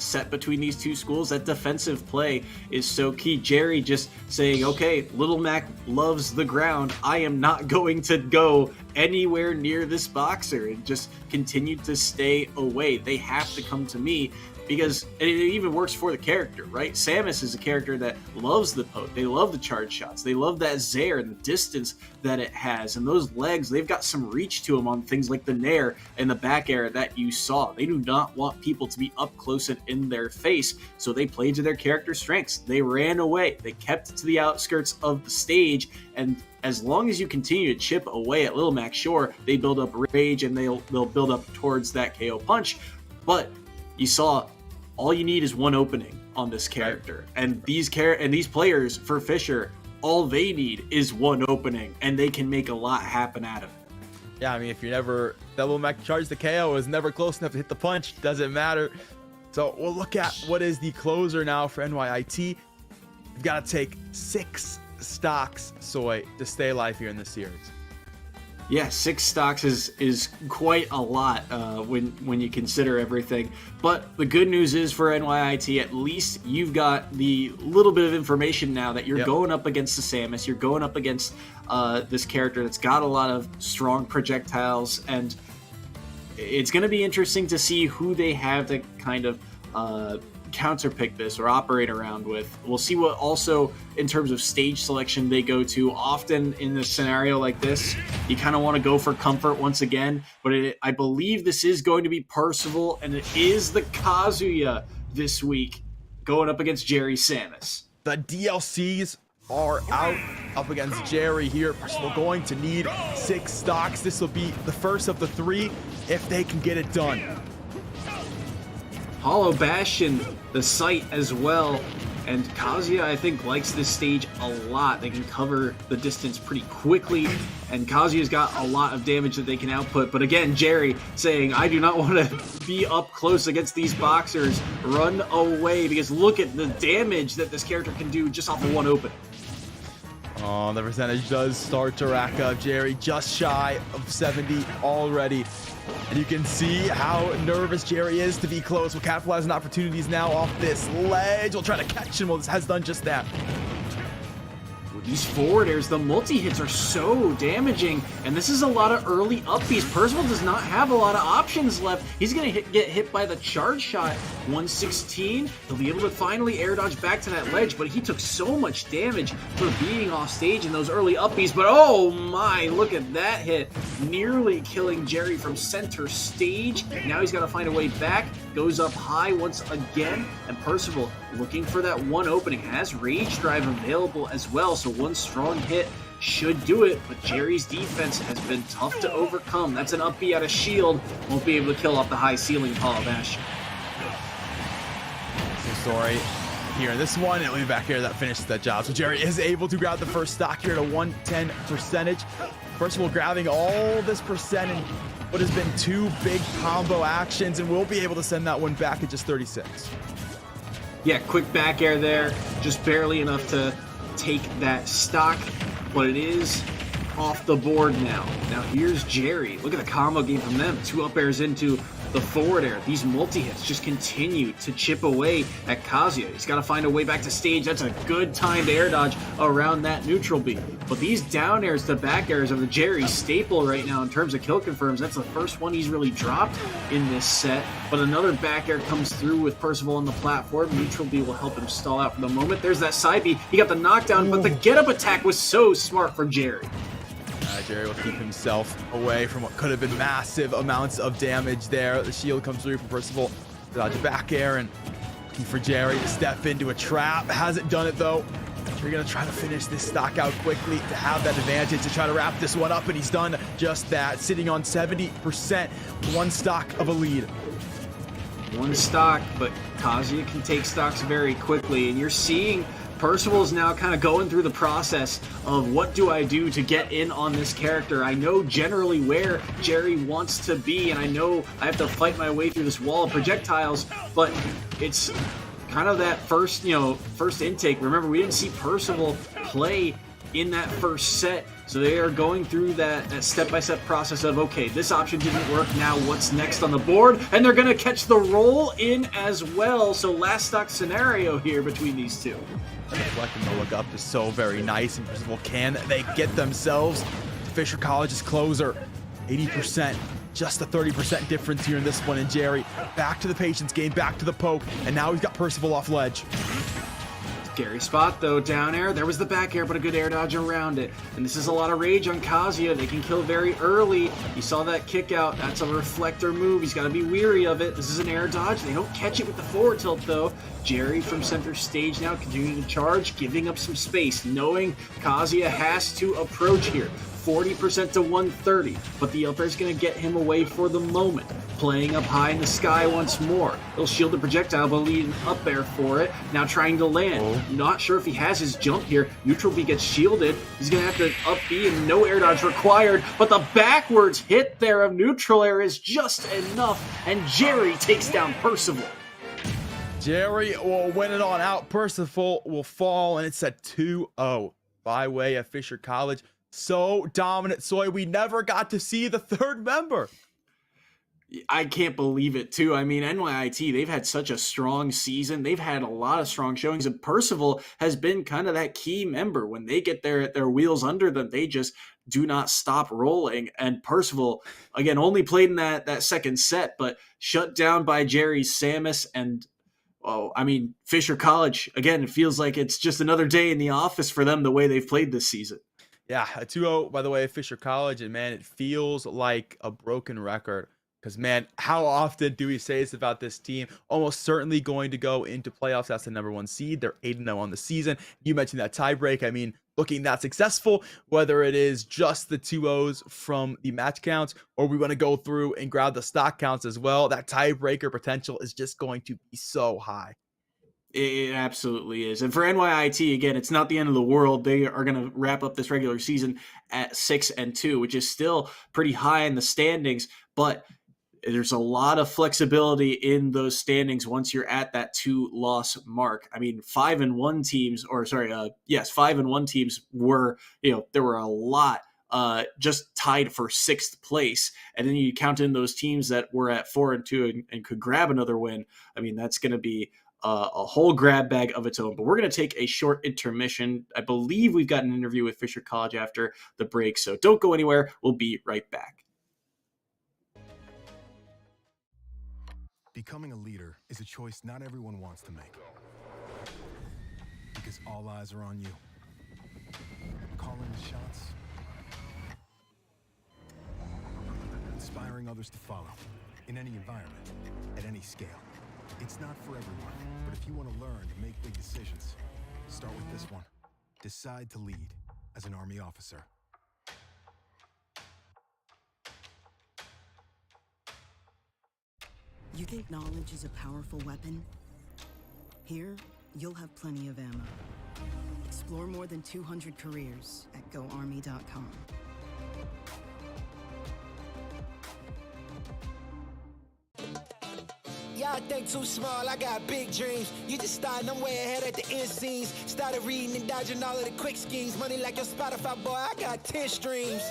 set between these two schools. That defensive play is so key. Jerry just saying, okay, Little Mac loves the ground. I am not going to go anywhere near this boxer, and just continued to stay away. They have to come to me. Because it even works for the character, right? Samus is a character that loves the poke. They love the charge shots. They love that Zaire and the distance that it has. And those legs, they've got some reach to them on things like the Nair and the back air that you saw. They do not want people to be up close and in their face, so they played to their character's strengths. They ran away. They kept it to the outskirts of the stage, and as long as you continue to chip away at Little Mac, sure, they build up rage and they'll build up towards that KO punch. But you saw all you need is one opening on this character, and these players for Fisher, all they need is one opening, and they can make a lot happen out of it. Yeah, I mean, if you're never, that Little Mac charge the KO is never close enough to hit the punch, doesn't matter. So we'll look at what is the closer now for NYIT. You've got to take 6 stocks, Soy, to stay alive here in this series. Yeah, 6 stocks is quite a lot when you consider everything. But the good news is for NYIT, at least you've got the little bit of information now that you're going up against the Samus. You're going up against this character that's got a lot of strong projectiles, and it's going to be interesting to see who they have to kind of counterpick this or operate around with. We'll see what also in terms of stage selection they go to. Often in a scenario like this, you kind of want to go for comfort once again, but I believe this is going to be Percival, and it is the Kazuya this week going up against Jerry Samus. The DLCs are out up against Jerry here. Percival going to need 6 stocks. This will be the first of the 3 if they can get it done. Hollow Bastion, the site as well, and Kazuya, I think, likes this stage a lot. They can cover the distance pretty quickly. and Kazuya's got a lot of damage that they can output. But again, Jerry saying, I do not want to be up close against these boxers. Run away, because look at the damage that this character can do just off of one opening. Oh, the percentage does start to rack up. Jerry just shy of 70 already. And you can see how nervous Jerry is to be close. We'll capitalize on opportunities now off this ledge. We'll try to catch him. Well, this has done just that. With these forward airs, the multi-hits are so damaging, and this is a lot of early upbeats. Percival does not have a lot of options left. He's going to get hit by the charge shot. 116. He'll be able to finally air dodge back to that ledge, but he took so much damage for being off stage in those early upbeats. But oh my, look at that hit. Nearly killing Jerry from center stage. Now he's got to find a way back. Goes up high once again, and Percival looking for that one opening. Has Rage Drive available as well, so one strong hit should do it, but Jerry's defense has been tough to overcome. That's an up B out of shield. Won't be able to kill off the high ceiling Hall of Ash. Story here in this one, it'll be back here that finishes that job. So Jerry is able to grab the first stock here at a 110 percentage. First of all, grabbing all this percent in what has been two big combo actions, and we'll be able to send that one back at just 36. Yeah, quick back air there, just barely enough to take that stock, but it is off the board now. Now here's Jerry. Look at the combo game from them. Two up airs into the forward air. These multi-hits just continue to chip away at Kazuya. He's got to find a way back to stage. That's a good time to air dodge around that neutral beam. But these down airs to back airs are the Jerry staple right now in terms of kill confirms. That's the first one he's really dropped in this set. But another back air comes through with Percival on the platform. Neutral B will help him stall out for the moment. There's that side B. He got the knockdown, but the get-up attack was so smart from Jerry. Jerry will keep himself away from what could have been massive amounts of damage there. The shield comes through from Percival. Dodge a back air and looking for Jerry to step into a trap. Hasn't done it though. You're going to try to finish this stock out quickly to have that advantage, to try to wrap this one up, and he's done just that, sitting on 70%, one stock of a lead. One stock, but Kazuya can take stocks very quickly, and you're seeing Percival is now kind of going through the process of what do I do to get in on this character. I know generally where Jerry wants to be, and I know I have to fight my way through this wall of projectiles, but it's kind of that first intake. Remember, we didn't see Percival play in that first set, so they are going through that step-by-step process of, okay, this option didn't work, now what's next on the board? And they're going to catch the roll in as well, so last stock scenario here between these two. Reflecting the look up is so very nice, and first of all, can they get themselves Fisher College's closer? 80%, just a 30% difference here in this one, and Jerry back to the patience game, back to the poke, and now he's got Percival off ledge. Scary spot though, down air. There was the back air, but a good air dodge around it. And this is a lot of rage on Kazuya. They can kill very early. You saw that kick out. That's a reflector move. He's got to be weary of it. This is an air dodge. They don't catch it with the forward tilt though. Jerry from center stage now continuing to charge, giving up some space, knowing Kazuya has to approach here. 40% to 130, but the up air is going to get him away for the moment. Playing up high in the sky once more. He'll shield the projectile, but lead an up air for it. Now trying to land. Not sure if he has his jump here. Neutral B gets shielded. He's going to have to up B and no air dodge required, but the backwards hit there of neutral air is just enough, and Jerry takes down Percival. Jerry will win it on out. Percival will fall, and it's a 2-0 by way of Fisher College. So dominant, Soy. We never got to see the third member. I can't believe it, too. I mean, NYIT, they've had such a strong season. They've had a lot of strong showings, and Percival has been kind of that key member. When they get their wheels under them, they just do not stop rolling. And Percival, again, only played in that second set, but shut down by Jerry Samus and Fisher College. Again, it feels like it's just another day in the office for them the way they've played this season. Yeah, a 2-0, by the way, Fisher College, and man, it feels like a broken record. Because, man, how often do we say this about this team? Almost certainly going to go into playoffs as the number one seed. They're 8-0 on the season. You mentioned that tiebreak. I mean, looking that successful, whether it is just the 2-0s from the match counts, or we want to go through and grab the stock counts as well, that tiebreaker potential is just going to be so high. It absolutely is. And for NYIT, again, it's not the end of the world. They are going to wrap up this regular season at 6-2, which is still pretty high in the standings, but there's a lot of flexibility in those standings once you're at that 2-loss mark. I mean, 5-1 teams, or sorry, 5-1 teams were, there were a lot just tied for 6th place. And then you count in those teams that were at 4-2 and could grab another win. I mean, that's going to be a whole grab bag of its own. But we're going to take a short intermission. I believe we've got an interview with Fisher College after the break, so don't go anywhere. We'll be right back. Becoming a leader is a choice not everyone wants to make. Because all eyes are on you. Calling the shots. Inspiring others to follow. In any environment, at any scale. It's not for everyone, but if you want to learn to make big decisions, start with this one. Decide to lead as an Army officer. You think knowledge is a powerful weapon? Here, you'll have plenty of ammo. Explore more than 200 careers at GoArmy.com. Y'all think too small, I got big dreams. You just starting, I'm way ahead at the end scenes. Started reading and dodging all of the quick schemes. Money like your Spotify, boy, I got 10 streams.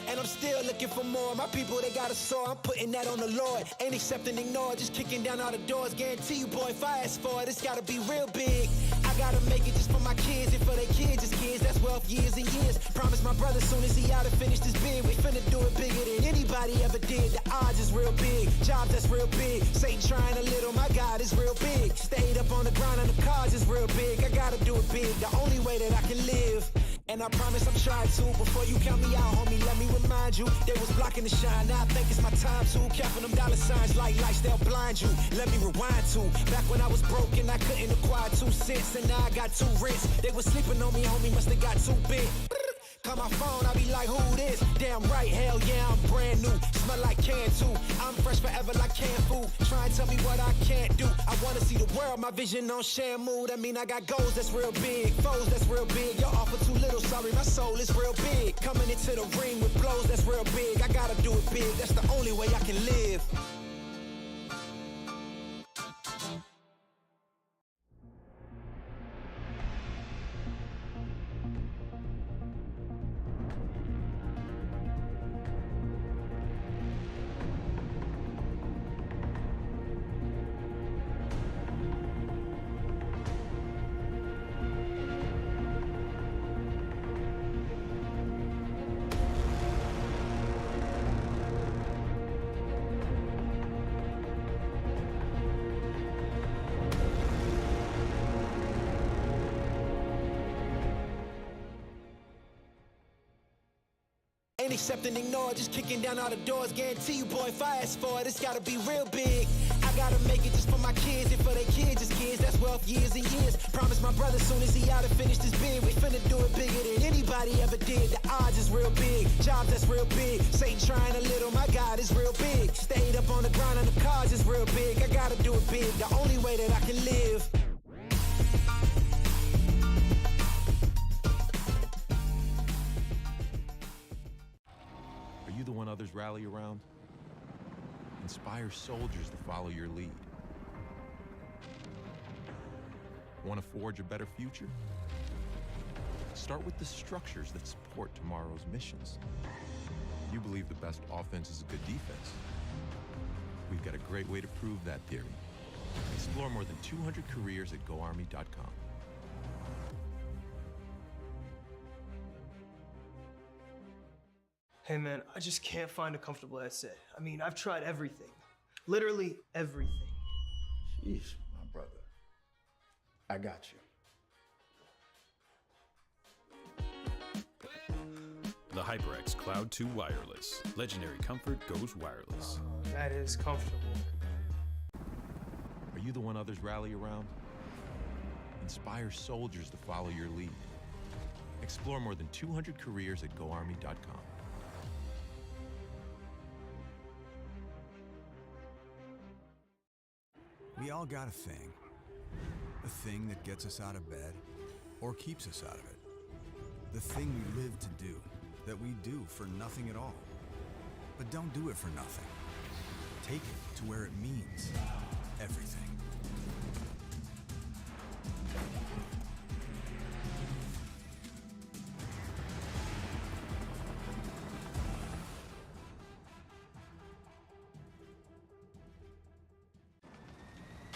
And I'm still looking for more. My people, they got a soar, I'm putting that on the Lord. Ain't accepting, ignore, just kicking down all the doors. Guarantee you, boy, if I ask for it, it's gotta be real big. I gotta make it just for my kids and for their kids' kids. That's wealth years and years. Promise my brother soon as he out and finish this bid, we finna do it bigger than anybody ever did. The odds is real big, jobs that's real big. Satan trying a little, my God is real big. Stayed up on the grind and the cars is real big. I gotta do it big, the only way that I can live. And I promise I'm trying to. Before you count me out, homie, let me remind you. They was blocking the shine, now I think it's my time to. Counting them dollar signs like lights, they'll blind you. Let me rewind to. Back when I was broke and I couldn't acquire 2 cents. And now I got 2 rents. They was sleeping on me, homie, must have got too big. Call my phone, I be like, who this? Damn right, hell yeah, I'm brand new. Smell like can too. I'm fresh forever like canned food. Try and tell me what I can't do. I wanna see the world, my vision on Shamu. That mean I got goals that's real big, foes that's real big. Your offer too little, sorry, my soul is real big. Coming into the ring with blows that's real big. I gotta do it big, that's the only way I can live. Ain't accepting, ignore, just kicking down all the doors. Guarantee you, boy, if I ask for it, it's gotta be real big. I gotta make it just for my kids and for their kids' kids. That's wealth years and years. Promise my brother soon as he out and finish this bid, we finna do it bigger than anybody ever did. The odds is real big, jobs that's real big. Satan trying a little, my God is real big. Stayed up on the grind and the cars is real big. I gotta do it big, the only way that I can live. Are you the one others rally around? Inspire soldiers to follow your lead. Want to forge a better future? Start with the structures that support tomorrow's missions. You believe the best offense is a good defense. We've got a great way to prove that theory. Explore more than 200 careers at GoArmy.com. Hey man, I just can't find a comfortable headset. I mean, I've tried everything. Literally everything. Sheesh, my brother. I got you. The HyperX Cloud 2 Wireless. Legendary comfort goes wireless. That is comfortable. Are you the one others rally around? Inspire soldiers to follow your lead. Explore more than 200 careers at GoArmy.com. We all got a thing. A The thing that gets us out of bed or keeps us out of it. The thing we live to do, that we do for nothing at all. But don't do it for nothing. Take it to where it means everything.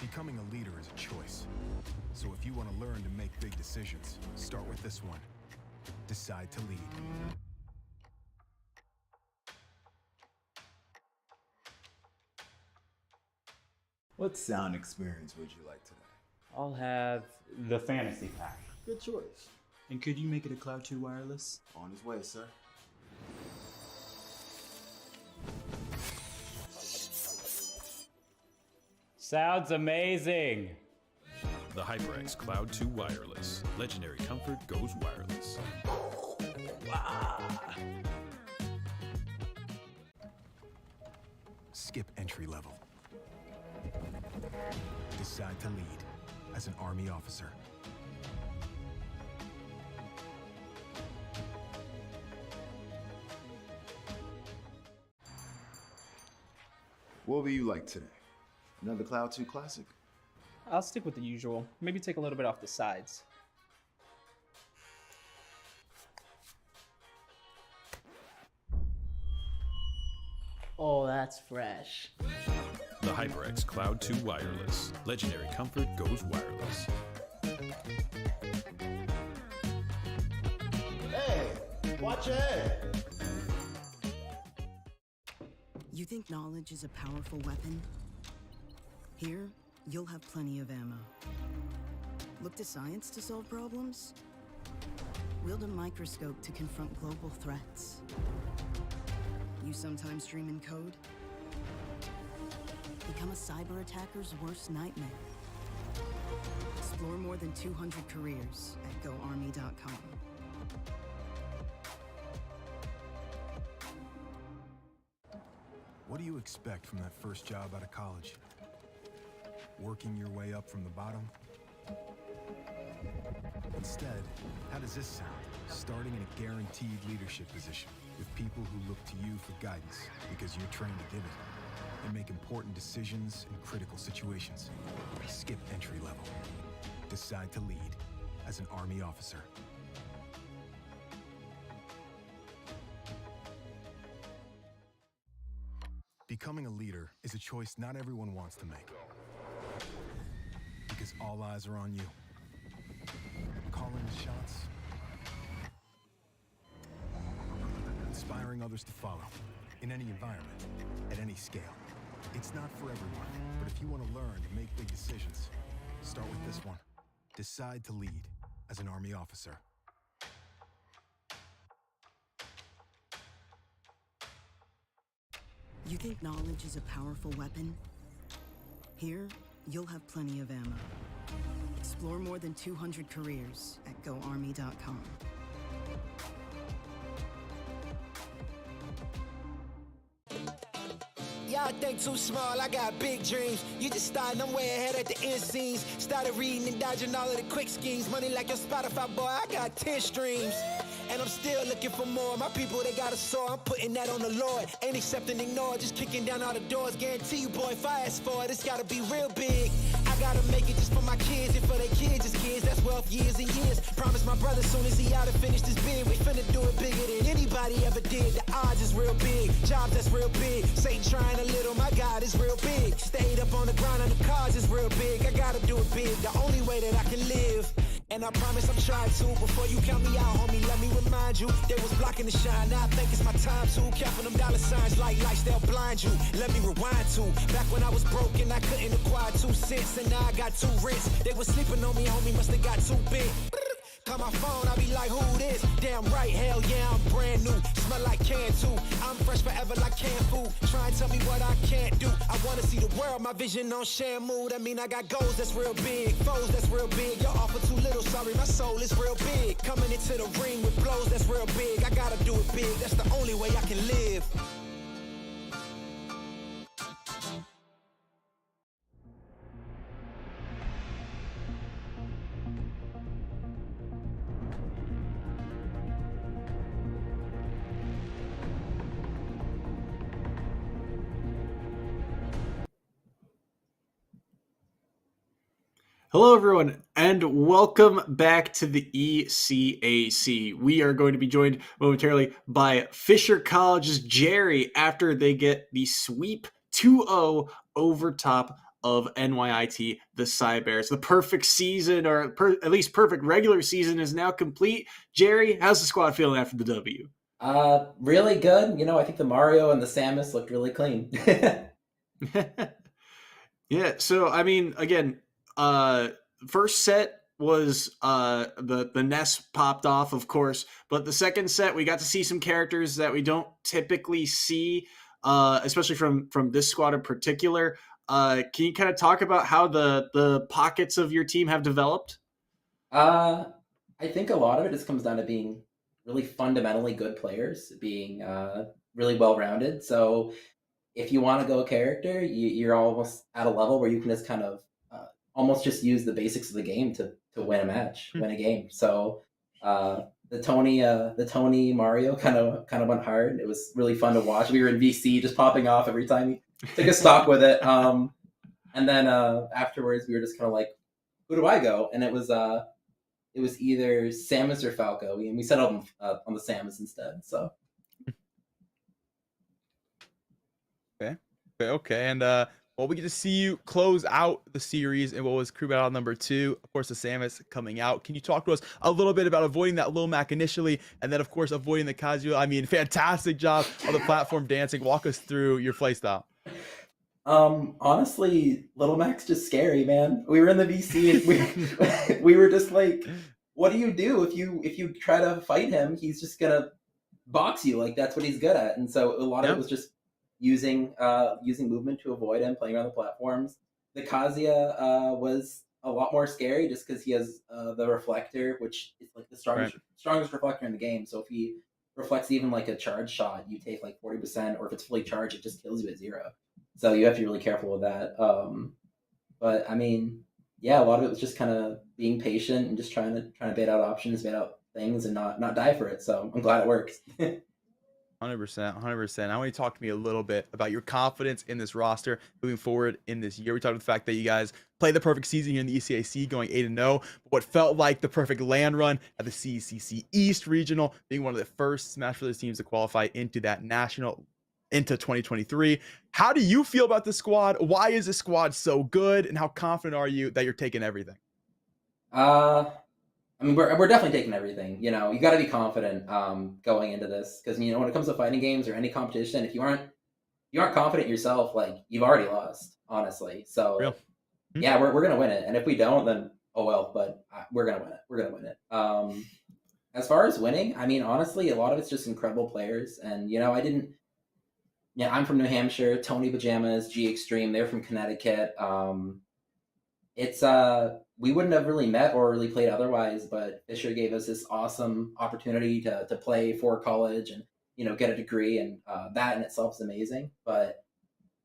Becoming a leader is a choice. So if you want to learn to make big decisions, start with this one. Decide to lead. What sound experience would you like today? I'll have the fantasy pack. Good choice. And could you make it a Cloud 2 wireless? On his way, sir. Sounds amazing. The HyperX Cloud 2 Wireless. Legendary comfort goes wireless. Skip entry level. Decide to lead as an Army officer. What will you like today? Another Cloud 2 classic? I'll stick with the usual. Maybe take a little bit off the sides. Oh, that's fresh. The HyperX Cloud 2 Wireless. Legendary comfort goes wireless. Hey, watch your head. You think knowledge is a powerful weapon? Here, you'll have plenty of ammo. Look to science to solve problems? Wield a microscope to confront global threats. You sometimes dream in code? Become a cyber attacker's worst nightmare. Explore more than 200 careers at GoArmy.com. What do you expect from that first job out of college? Working your way up from the bottom? Instead, how does this sound? Starting in a guaranteed leadership position with people who look to you for guidance because you're trained to give it and make important decisions in critical situations. Skip entry level. Decide to lead as an Army officer. Becoming a leader is a choice not everyone wants to make. Because all eyes are on you. Calling the shots. Inspiring others to follow. In any environment. At any scale. It's not for everyone. But if you want to learn to make big decisions, start with this one. Decide to lead as an Army officer. You think knowledge is a powerful weapon? Here, you'll have plenty of ammo. Explore more than 200 careers at GoArmy.com. Y'all think too small, I got big dreams. You just starting, I'm way ahead at the end scenes. Started reading and dodging all of the quick schemes. Money like your Spotify, boy, I got 10 streams. And I'm still looking for more. My people, they got a soar, I'm putting that on the Lord. Ain't accepting ignore, just kicking down all the doors. Guarantee you, boy, if I ask for it, it's gotta be real big. I gotta make it just for my kids and for their kids' kids. That's wealth years and years. Promise my brother soon as he out and finished his bid, we finna do it bigger than anybody ever did. The odds is real big, jobs that's real big. Satan trying a little, my God is real big. Stayed up on the ground on the cars is real big. I gotta do it big, the only way that I can live. And I promise I'm trying to. Before you count me out, homie, let me remind you. They was blocking the shine, now I think it's my time to. Counting them dollar signs like lights, they'll blind you. Let me rewind to back when I was broke and I couldn't acquire 2 cents. And now I got 2 rents. They was sleeping on me, homie, must have got too big. Call my phone, I be like, who this? Damn right, hell yeah, I'm brand new. Smell like can too. I'm fresh forever like canned food. Try and tell me what I can't do. I wanna see the world, my vision on Shamu. That mean I got goals that's real big, foes that's real big. Y'all offer too little, sorry, my soul is real big. Coming into the ring with blows that's real big. I gotta do it big, that's the only way I can live. Hello, everyone, and welcome back to the ECAC. We are going to be joined momentarily by Fisher College's Jerry after they get the sweep 2-0 over top of NYIT, the Cybears. The perfect season, or at least perfect regular season, is now complete. Jerry, how's the squad feeling after the W? Really good. You know, I think the Mario and the Samus looked really clean. Yeah, so, I mean, again, first set was the Ness popped off, of course, but the second set we got to see some characters that we don't typically see, especially from this squad in particular. Can you kind of talk about how the pockets of your team have developed? I think a lot of it just comes down to being really fundamentally good players, being really well-rounded. So if you want to go a character, you're almost at a level where you can just kind of almost just use the basics of the game to win a match, win a game. So the Tony Mario kind of went hard. It was really fun to watch. We were in VC just popping off every time he took a stock with it. And then afterwards we were just kind of like, who do I go? And it was either Samus or Falco. We settled on the Samus instead. So Okay. And well, we get to see you close out the series in what was crew battle number 2. Of course, the Samus coming out. Can you talk to us a little bit about avoiding that Lil Mac initially, and then, of course, avoiding the Kazuya? I mean, fantastic job on the platform dancing. Walk us through your playstyle. Honestly, Little Mac's just scary, man. We were in the VC and we were just like, what do you do if you try to fight him? He's just gonna box you. Like, that's what he's good at. And so a lot of it was just using movement to avoid him, playing around the platforms. The Kazuya was a lot more scary just because he has the reflector, which is like the strongest reflector in the game. So if he reflects even like a charge shot, you take like 40%, or if it's fully charged, it just kills you at 0. So you have to be really careful with that. But I mean, yeah, a lot of it was just kind of being patient and just trying to bait out options, bait out things, and not die for it. So I'm glad it works. 100%. I want you to talk to me a little bit about your confidence in this roster moving forward in this year. We talked about the fact that you guys played the perfect season here in the ECAC, going 8-0, what felt like the perfect land run at the CCC East Regional, being one of the first Smash Brothers teams to qualify into that national into 2023. How do you feel about the squad? Why is the squad so good, and how confident are you that you're taking everything? I mean, we're definitely taking everything. You know, you got to be confident going into this, because when it comes to fighting games or any competition, if you aren't confident yourself, like, you've already lost, honestly. So yeah, we're gonna win it, and if we don't, then oh well. But we're gonna win it. We're gonna win it. As far as winning, I mean, honestly, a lot of it's just incredible players, and I'm from New Hampshire. Tony Pajamas, G Extreme, they're from Connecticut. We wouldn't have really met or really played otherwise, but Fisher gave us this awesome opportunity to play for college and, get a degree, and that in itself is amazing. But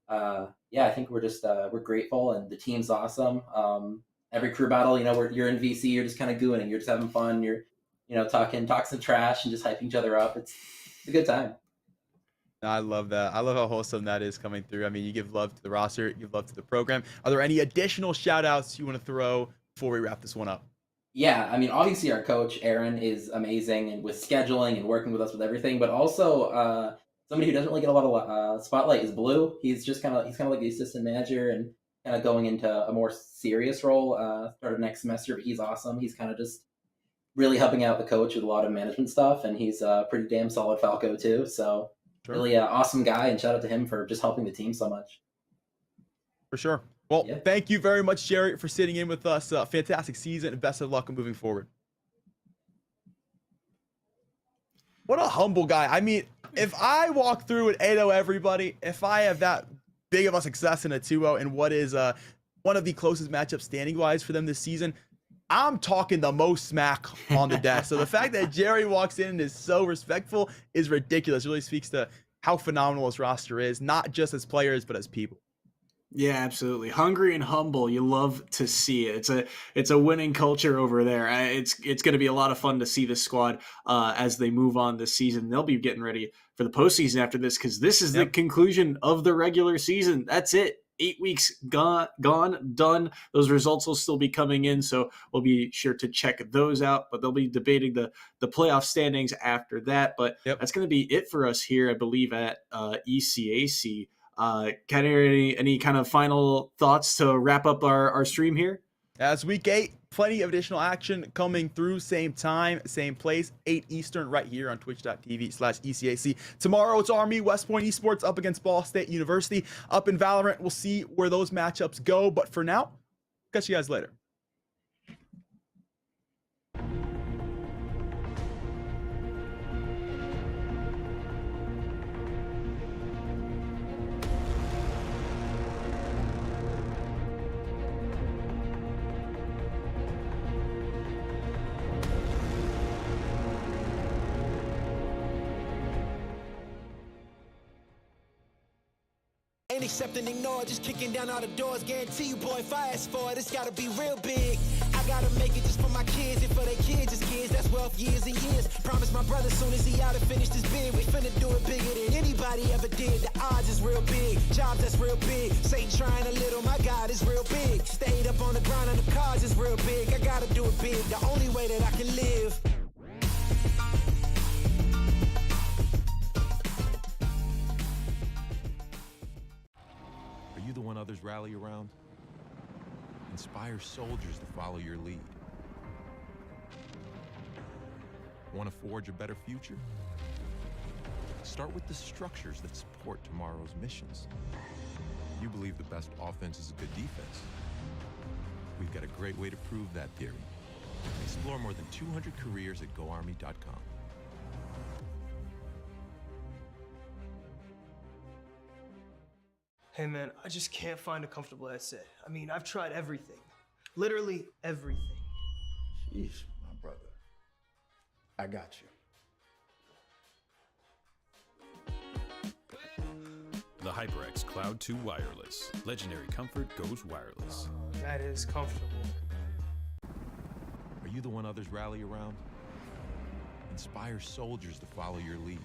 yeah, I think we're grateful, and the team's awesome. Every crew battle, you're in VC, you're just kind of gooning, you're just having fun, you're talking some trash and just hyping each other up. It's a good time. I love that. I love how wholesome that is coming through. I mean, you give love to the roster, you give love to the program. Are there any additional shout outs you want to throw before we wrap this one up? Yeah, I mean, obviously our coach, Aaron, is amazing, and with scheduling and working with us with everything, but also somebody who doesn't really get a lot of spotlight is Blue. He's kind of like the assistant manager and kind of going into a more serious role started next semester, but he's awesome. He's kind of just really helping out the coach with a lot of management stuff, and he's a pretty damn solid Falco too. So really awesome guy, and shout out to him for just helping the team so much. For sure. Well, thank you very much, Jerry, for sitting in with us. Fantastic season, and best of luck moving forward. What a humble guy. I mean, if I walk through at 8-0 everybody, if I have that big of a success in a 2-0 and what is one of the closest matchups standing-wise for them this season, I'm talking the most smack on the desk. So the fact that Jerry walks in and is so respectful is ridiculous. It really speaks to how phenomenal this roster is, not just as players, but as people. Yeah, absolutely. Hungry and humble. You love to see it. It's a winning culture over there. It's going to be a lot of fun to see this squad as they move on this season. They'll be getting ready for the postseason after this, because this is the conclusion of the regular season. That's it. 8 weeks done. Those results will still be coming in, so we'll be sure to check those out. But they'll be debating the playoff standings after that. But that's going to be it for us here, I believe, at ECAC. Any kind of final thoughts to wrap up our stream here? As week 8, plenty of additional action coming through. Same time, same place, 8 Eastern, right here on twitch.tv/ECAC. Tomorrow, it's Army West Point Esports up against Ball State University. Up in Valorant, we'll see where those matchups go. But for now, catch you guys later. Ain't accept and ignore, just kicking down all the doors. Guarantee you, boy, if I ask for it, it's gotta be real big. I gotta make it just for my kids and for their kids' kids. That's wealth years and years. Promise my brother soon as he out and finish this bid, we finna do it bigger than anybody ever did. The odds is real big, jobs that's real big. Satan trying a little, my God is real big. Stayed up on the grind on the cars is real big. I gotta do it big, the only way that I can live. The one others rally around? Inspire soldiers to follow your lead. Want to forge a better future? Start with the structures that support tomorrow's missions. You believe the best offense is a good defense. We've got a great way to prove that theory. Explore more than 200 careers at GoArmy.com. Hey man, I just can't find a comfortable headset. I mean, I've tried everything. Literally everything. Sheesh, my brother. I got you. The HyperX Cloud 2 Wireless. Legendary comfort goes wireless. That is comfortable. Are you the one others rally around? Inspire soldiers to follow your lead.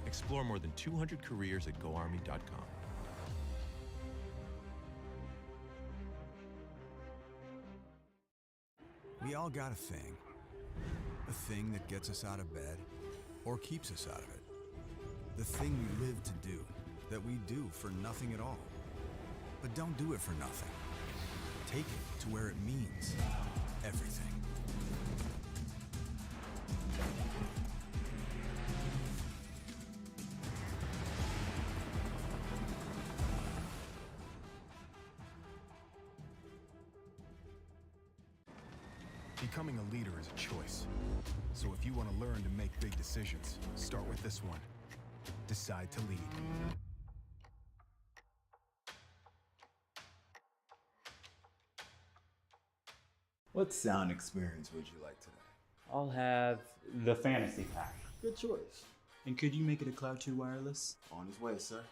Explore more than 200 careers at GoArmy.com. We all got a thing that gets us out of bed or keeps us out of it. The thing we live to do, that we do for nothing at all. But don't do it for nothing. Take it to where it means everything. Becoming a leader is a choice. So if you want to learn to make big decisions, start with this one. Decide to lead. What sound experience would you like today? I'll have the fantasy pack. Good choice. And could you make it a Cloud 2 wireless? On his way, sir.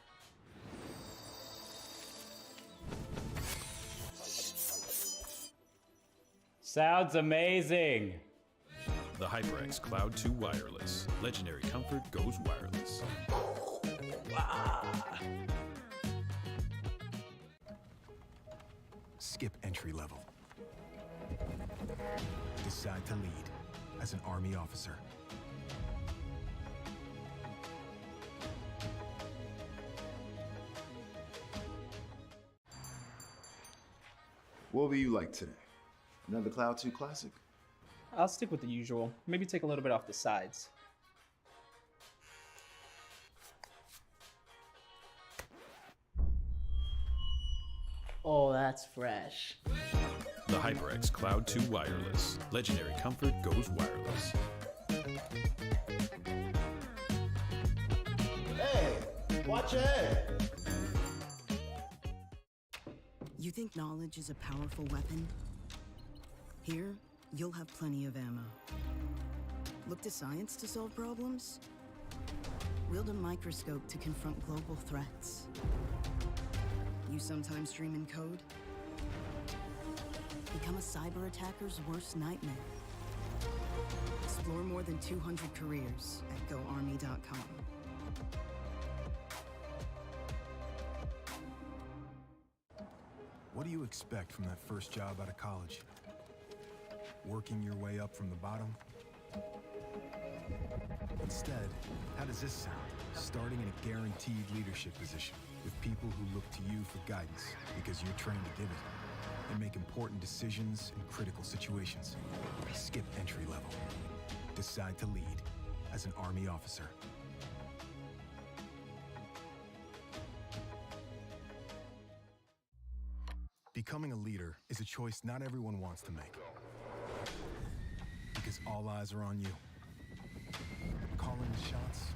Sounds amazing. The HyperX Cloud 2 Wireless. Legendary comfort goes wireless. Skip entry level. Decide to lead as an Army officer. What will you like today? Another Cloud 2 classic? I'll stick with the usual. Maybe take a little bit off the sides. Oh, that's fresh. The HyperX Cloud 2 Wireless. Legendary comfort goes wireless. Hey, watch it! You think knowledge is a powerful weapon? Here, you'll have plenty of ammo. Look to science to solve problems? Wield a microscope to confront global threats. You sometimes dream in code? Become a cyber attacker's worst nightmare. Explore more than 200 careers at GoArmy.com. What do you expect from that first job out of college? Working your way up from the bottom? Instead, how does this sound? Starting in a guaranteed leadership position with people who look to you for guidance because you're trained to give it and make important decisions in critical situations. Skip entry level. Decide to lead as an Army officer. Becoming a leader is a choice not everyone wants to make. Because all eyes are on you. Calling the shots